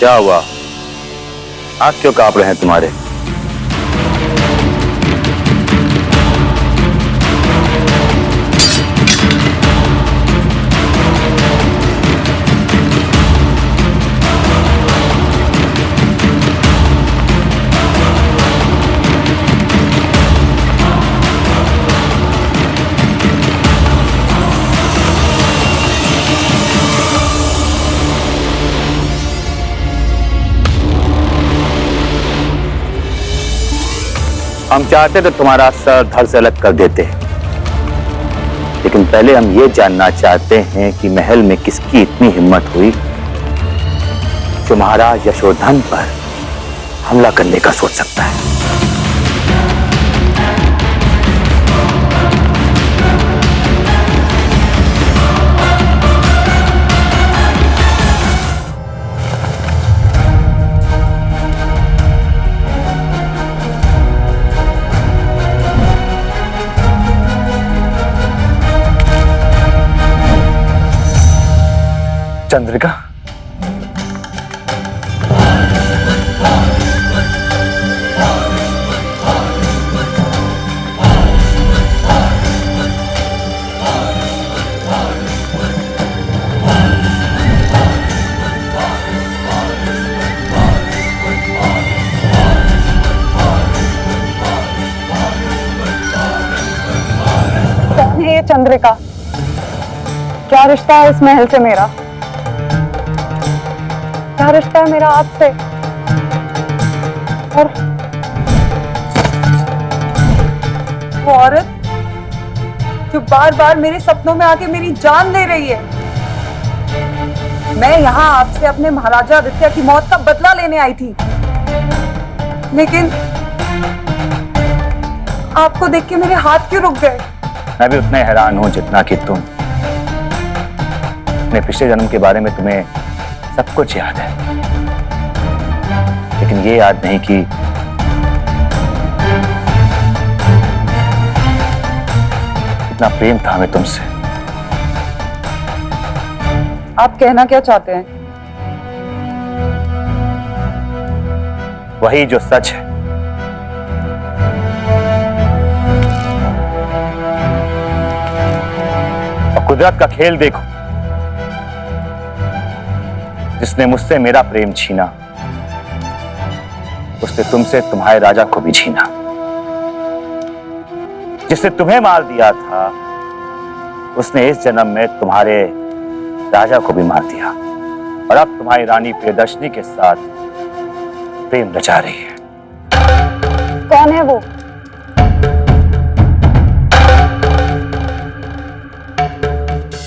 क्या हुआ? हाथ क्यों कांप रहे हैं तुम्हारे? हम चाहते तो तुम्हारा सर धड़ से अलग कर देते, लेकिन पहले हम ये जानना चाहते हैं कि महल में किसकी इतनी हिम्मत हुई जो महाराज यशोधन पर हमला करने का सोच सकता है। चंद्रिका, कौन है ये चंद्रिका? क्या रिश्ता है इस महल से मेरा? क्या रिश्ता है मेरा आपसे? और वो औरत जो बार बार मेरे सपनों में आके मेरी जान ले रही है। मैं यहाँ आपसे अपने महाराजा आदित्य की मौत का बदला लेने आई थी, लेकिन आपको देख के मेरे हाथ क्यों रुक गए? मैं भी उतना हैरान हूं जितना कि तुम। अपने पिछले जन्म के बारे में तुम्हें सब कुछ याद है, लेकिन ये याद नहीं कि इतना प्रेम था हमें तुमसे। आप कहना क्या चाहते हैं? वही जो सच है। और कुदरत का खेल देखो, जिसने मुझसे मेरा प्रेम छीना, उसने तुमसे तुम्हारे राजा को भी छीना। जिसने तुम्हें मार दिया था, उसने इस जन्म में तुम्हारे राजा को भी मार दिया, और अब तुम्हारी रानी प्रियदर्शनी के साथ प्रेम रचा रही है। कौन है वो?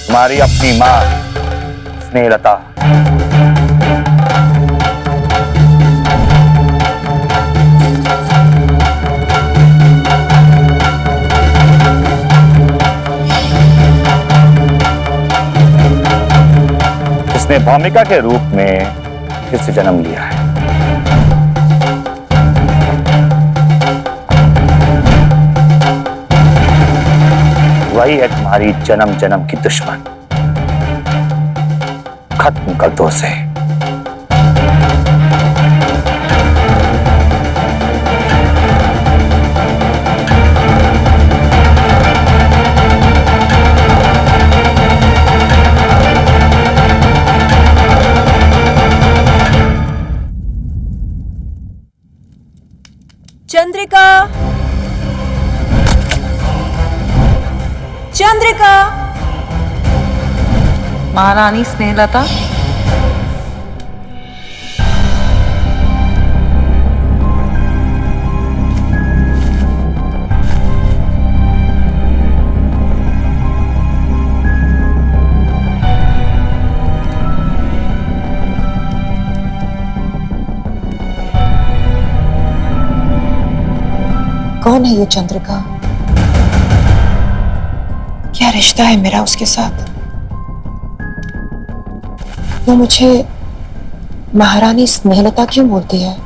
तुम्हारी अपनी मां स्नेहलता। जिसने भौमिका के रूप में फिर से जन्म लिया है। वही है तुम्हारी जन्म जन्म की दुश्मन। खत्म कर दो उसे। चंद्रिका, चंद्रिका। महारानी स्नेहलता, कौन है ये चंद्रिका? क्या रिश्ता है मेरा उसके साथ? वो मुझे महारानी स्नेहलता क्यों बोलती है?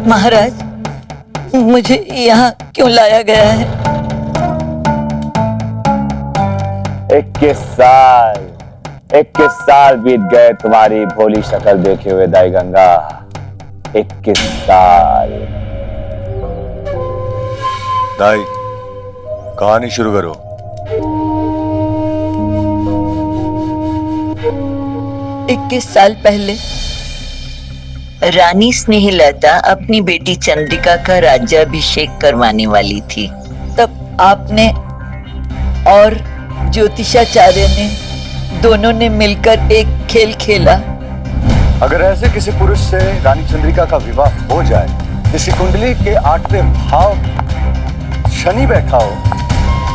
महाराज, मुझे यहाँ क्यों लाया गया है? 21 साल बीत गए तुम्हारी भोली शक्ल देखे हुए दाई गंगा। 21 साल। दाई, कहानी शुरू करो। इक्कीस साल पहले रानी स्नेहलता अपनी बेटी चंद्रिका का राज्याभिषेक करवाने वाली थी। तब आपने और ज्योतिषाचार्य ने दोनों ने मिलकर एक खेल खेला। अगर ऐसे किसी पुरुष से रानी चंद्रिका का विवाह हो जाए, किसी कुंडली के 8वें भाव शनि बैठा हो,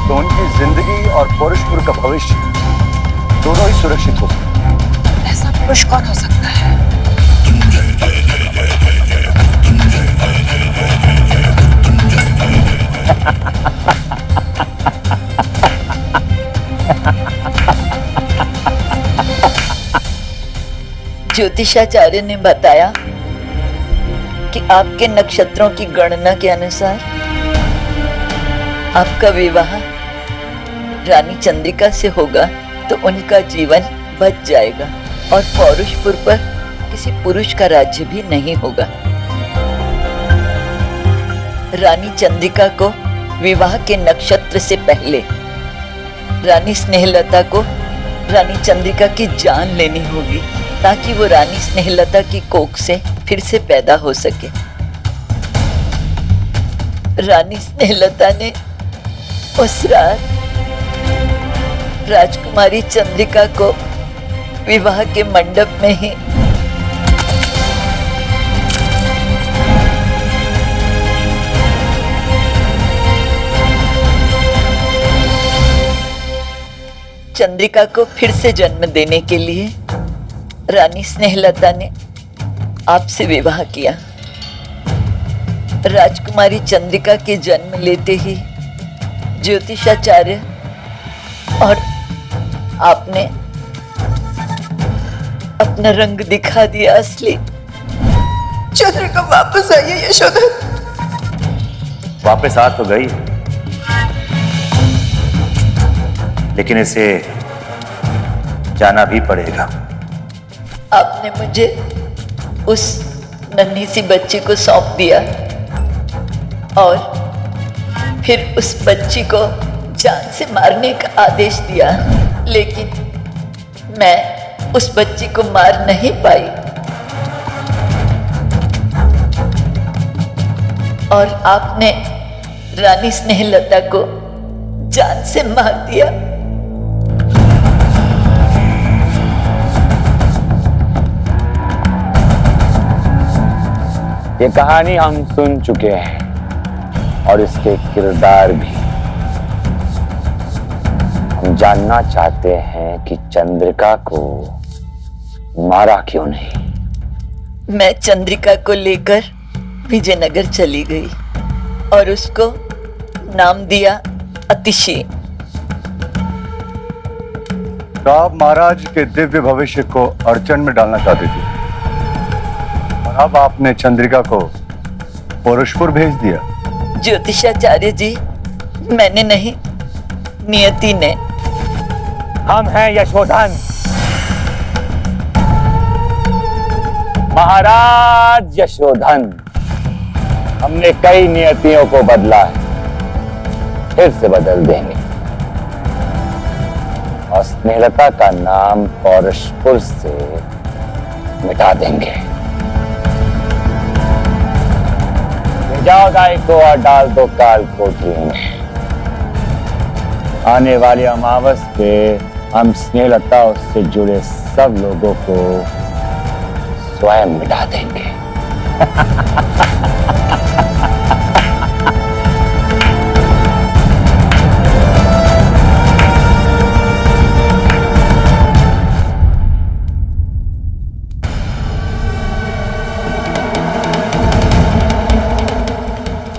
तो उनकी जिंदगी और पौरुषपुर का भविष्य दोनों ही सुरक्षित हो सकते हैं। ऐसा पुरुष कौन हो सकता है? ज्योतिषाचार्य ने बताया कि आपके नक्षत्रों की गणना के अनुसार आपका विवाह रानी चंद्रिका से होगा तो उनका जीवन बच जाएगा और पौरुषपुर पर किसी पुरुष का राज्य भी नहीं होगा। रानी चंद्रिका को विवाह के नक्षत्र से पहले रानी स्नेहलता को रानी चंद्रिका की जान लेनी होगी ताकि वो रानी स्नेहलता की कोख से फिर से पैदा हो सके। रानी स्नेहलता ने उस रात राजकुमारी चंद्रिका को विवाह के मंडप में ही चंद्रिका को फिर से जन्म देने के लिए रानी स्नेहलता ने आपसे विवाह किया। राजकुमारी चंद्रिका के जन्म लेते ही ज्योतिषाचार्य और आपने अपना रंग दिखा दिया असली। चंद्रिका वापस आई है यशोधर। वापस आ तो गई, लेकिन इसे जाना भी पड़ेगा। आपने मुझे उस नन्ही सी बच्ची को सौंप दिया और फिर उस बच्ची को जान से मारने का आदेश दिया, लेकिन मैं उस बच्ची को मार नहीं पाई और आपने रानी स्नेहलता को जान से मार दिया। ये कहानी हम सुन चुके हैं और इसके किरदार भी। हम जानना चाहते हैं कि चंद्रिका को मारा क्यों नहीं। मैं चंद्रिका को लेकर विजयनगर चली गई और उसको नाम दिया अतिशी। तो आप महाराज के दिव्य भविष्य को अड़चन में डालना चाहते थे और अब आपने चंद्रिका को पौरुषपुर भेज दिया। ज्योतिषाचार्य जी, मैंने नहीं, नियति ने। हम हैं यशोधन, महाराज यशोधन। हमने कई नियतियों को बदला है, फिर से बदल देंगे और स्नेहलता का नाम पौरुषपुर से मिटा देंगे। जाओ दाई को और डाल दो काल कोठरी में। आने वाली अमावस पे हम स्नेहलता उससे जुड़े सब लोगों को स्वयं मिटा देंगे।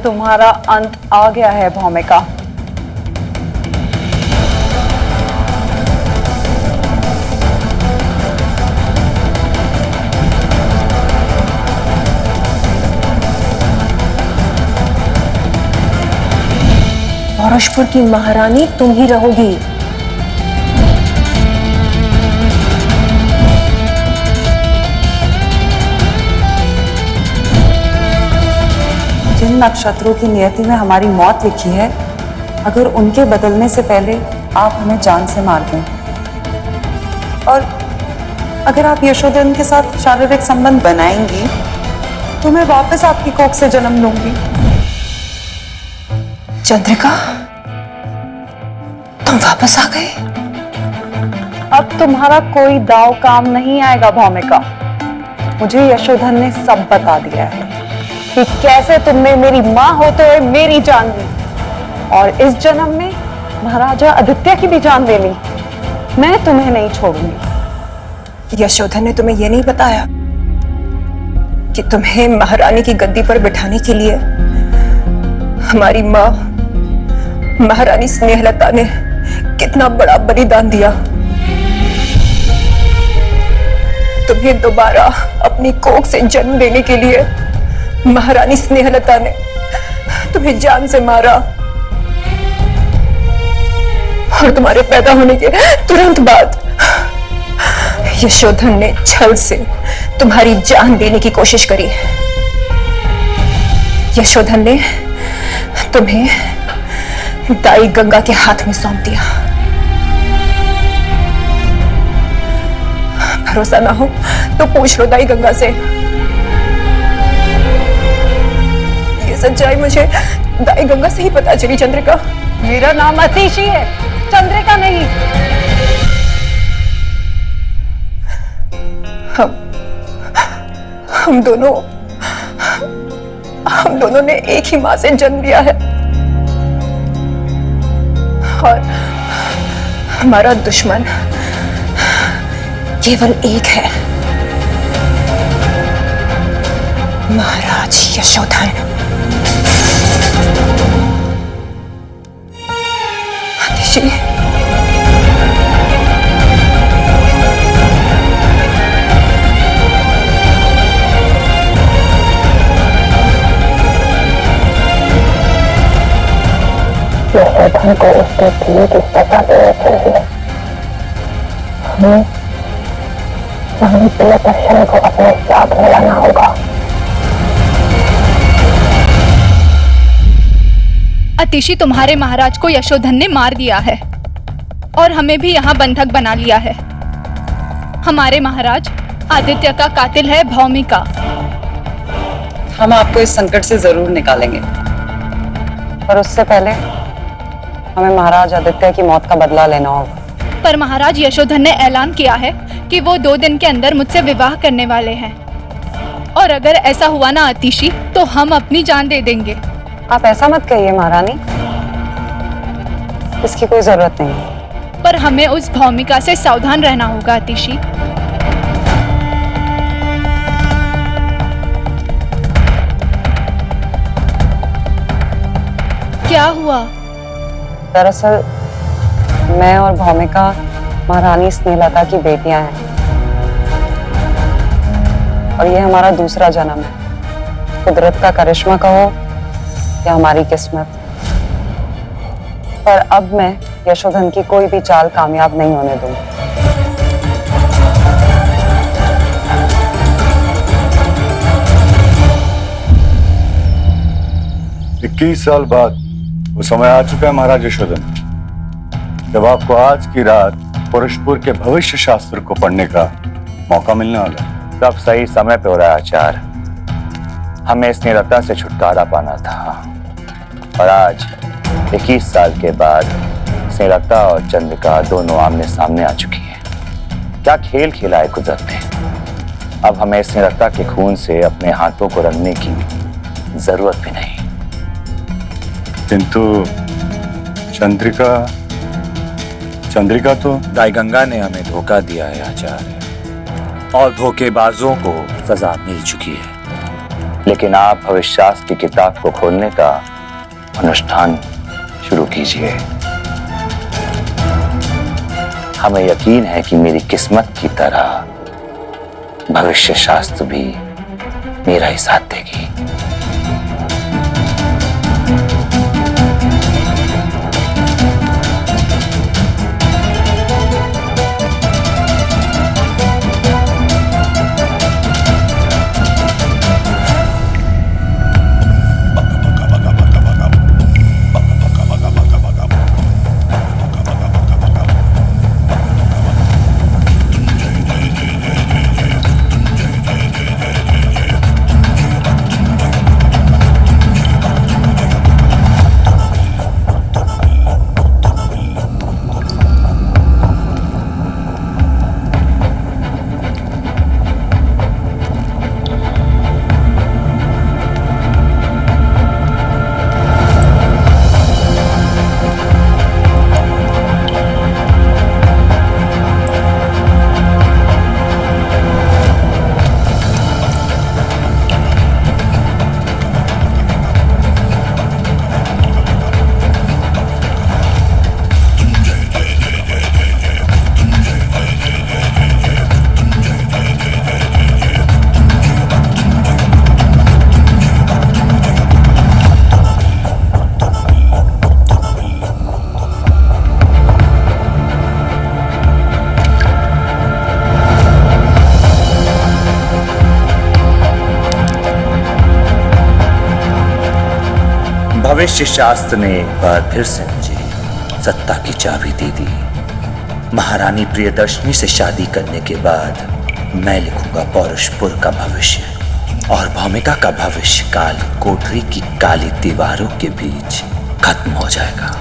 तुम्हारा अंत आ गया है भौमिका। पौरुषपुर की महारानी तुम ही रहोगी। जिन नक्षत्रों की नियति में हमारी मौत लिखी है, अगर उनके बदलने से पहले आप हमें जान से मार दें, और अगर आप यशोधन के साथ शारीरिक संबंध बनाएंगी तो मैं वापस आपकी कोख से जन्म लूंगी। चंद्रिका, तुम वापस आ गए? अब तुम्हारा कोई दाव काम नहीं आएगा भौमिका। मुझे यशोधन ने सब बता दिया है कि कैसे तुमने मेरी मां होते हुए मेरी जान ली, और इस जन्म में महाराजा आदित्य की भी जान ले ली। मैं तुम्हें नहीं छोड़ूंगी। यशोधन ने तुम्हें यह नहीं बताया कि तुम्हें महारानी की गद्दी पर बिठाने के लिए हमारी मां महारानी स्नेहलता ने कितना बड़ा बलिदान दिया? तुम्हें दोबारा अपनी कोख से जन्म देने के लिए महारानी स्नेहलता ने तुम्हें जान से मारा, और तुम्हारे पैदा होने के तुरंत बाद यशोधन ने छल से तुम्हारी जान देने की कोशिश करी। यशोधन ने तुम्हें दाई गंगा के हाथ में सौंप दिया। भरोसा ना हो तो पूछ लो दाई गंगा से। ये सच्चाई मुझे दाई गंगा से ही पता चली। चंद्रिका, मेरा नाम अतिशी है, चंद्रिका नहीं। हम दोनों ने एक ही मां से जन्म लिया है, और हमारा दुश्मन केवल एक है, महाराज यशोधन। अतिशी, यशोधन को उसके किए की सजा देनी चाहिए। हमें प्रियदर्शन को अपने साथ मिलाना होगा। अतिशी, तुम्हारे महाराज को यशोधन ने मार दिया है और हमें भी यहाँ बंधक बना लिया है। हमारे महाराज आदित्य का कातिल है भौमिका। हम आपको इस संकट से जरूर निकालेंगे, पर उससे पहले हमें महाराज आदित्य की मौत का बदला लेना होगा। पर महाराज यशोधन ने ऐलान किया है कि वो 2 दिन के अंदर मुझसे विवाह करने वाले हैं, और अगर ऐसा हुआ ना अतिशी, तो हम अपनी जान दे देंगे। आप ऐसा मत कहिए महारानी, इसकी कोई जरूरत नहीं। पर हमें उस भौमिका से सावधान रहना होगा अतिशी। क्या हुआ? दरअसल मैं और भौमिका महारानी स्नेहलता की बेटियां हैं, और ये हमारा दूसरा जन्म है। कुदरत का करिश्मा कहो या हमारी किस्मत, पर अब मैं यशोधन की कोई भी चाल कामयाब नहीं होने दूंगी। 21 साल बाद वो समय आ चुका है महाराज यशोधन, जब आपको आज की रात पौरुषपुर के भविष्य शास्त्र को पढ़ने का मौका मिलने वाला है। सब सही समय पे हो रहा है आचार्य। हमें स्नेहलता से छुटकारा पाना था, और आज 21 साल के बाद स्नेहलता और चंद्रिका दोनों आमने सामने आ चुकी हैं। क्या खेल खेला है कुदरत ने। अब हमें स्नेहलता के खून से अपने हाथों को रंगने की जरूरत भी नहीं। किंतु चंद्रिका तो दाई गंगा ने हमें धोखा दिया है आचार्य, और धोखेबाजों को सजा मिल चुकी है। लेकिन आप भविष्यशास्त्र की किताब को खोलने का अनुष्ठान शुरू कीजिए। हमें यकीन है कि मेरी किस्मत की तरह भविष्य शास्त्र भी मेरा ही साथ देगी। भविष्य शास्त्र ने एक बार फिर से मुझे सत्ता की चाबी दे दी। महारानी प्रियदर्शनी से शादी करने के बाद मैं लिखूंगा पौरुषपुर का भविष्य, और भूमिका का भविष्य काली कोठरी की काली दीवारों के बीच खत्म हो जाएगा।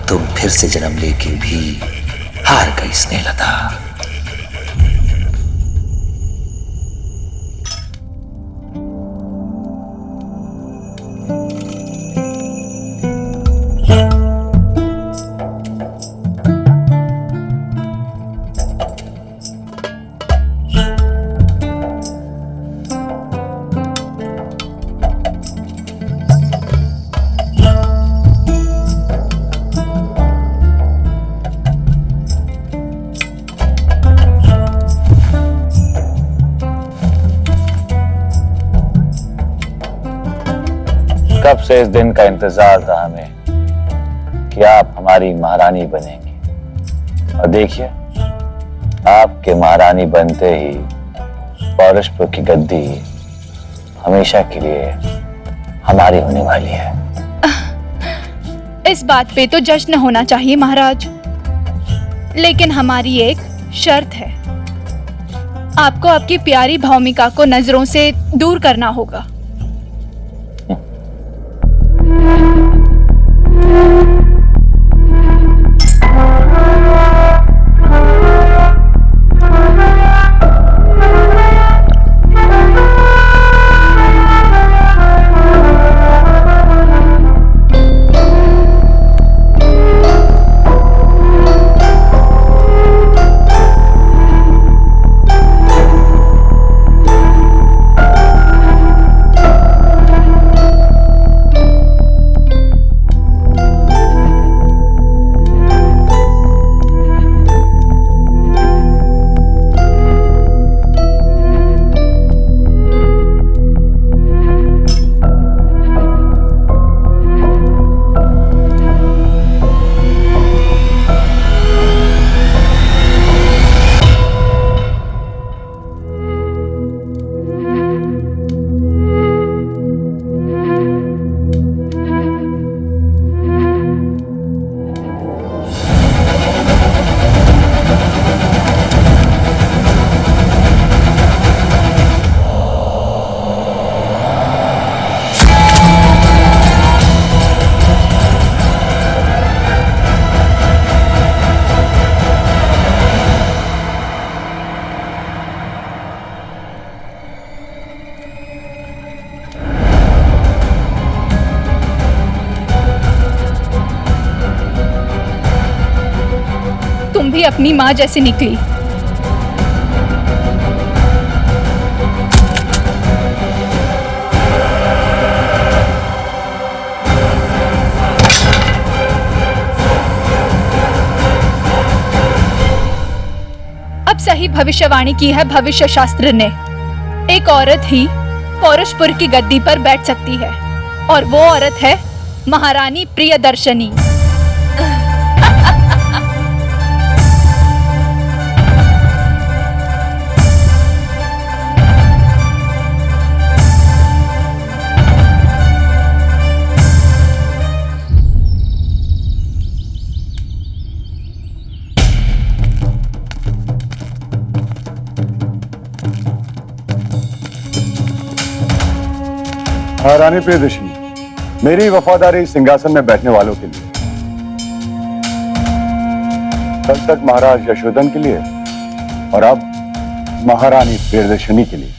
तुम फिर से जन्म लेके भी हार गई स्नेहलता। कब से इस दिन का इंतजार था हमें कि आप हमारी महारानी बनेंगी, और देखिए आपके महारानी बनते ही पौरुषपुर की गद्दी हमेशा के लिए हमारी होने वाली है। इस बात पे तो जश्न होना चाहिए महाराज, लेकिन हमारी एक शर्त है। आपको आपकी प्यारी भौमिका को नजरों से दूर करना होगा। तुम भी अपनी माँ जैसी निकली। अब सही भविष्यवाणी की है भविष्य शास्त्र ने। एक औरत ही पौरुषपुर की गद्दी पर बैठ सकती है, और वो औरत है महारानी प्रियदर्शनी। महारानी प्रियदर्शनी, मेरी वफादारी सिंहासन में बैठने वालों के लिए, कल तक महाराज यशोधन के लिए, और अब महारानी प्रियदर्शनी के लिए।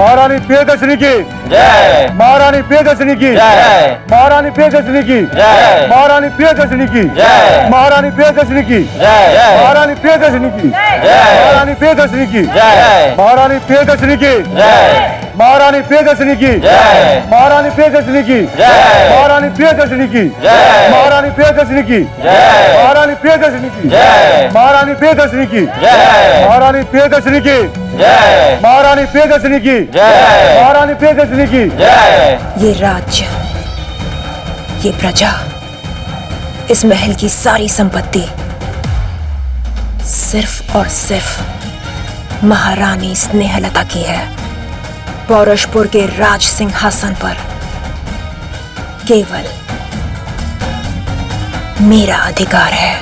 महारानी प्रियदर्शनी की जय। महारानी प्रियदर्शनी की जय। महारानी प्रियदर्शनी की जय। महारानी प्रियदर्शनी की जय। महारानी प्रियदर्शनी की जय। महारानी प्रियदर्शनी की जय। महारानी प्रियदर्शनी की जय। महारानी प्रियदर्शनी की जय। महारानी प्रियदर्शनी की जय। महारानी प्रियदर्शनी की जय। महारानी प्रियदर्शनी की जय। महारानी प्रियदर्शनी की जय। महारानी प्रियदर्शनी की जय। महारानी प्रियदर्शनी की जय। महारानी प्रियदर्शनी की जय। महारानी प्रियदर्शनी की जय। महारानी प्रियदर्शनी की जय। ये राज्य, ये प्रजा, इस महल की सारी संपत्ति सिर्फ और सिर्फ महारानी स्नेहलता की है। पौरुषपुर के राज सिंहासन पर केवल मेरा अधिकार है।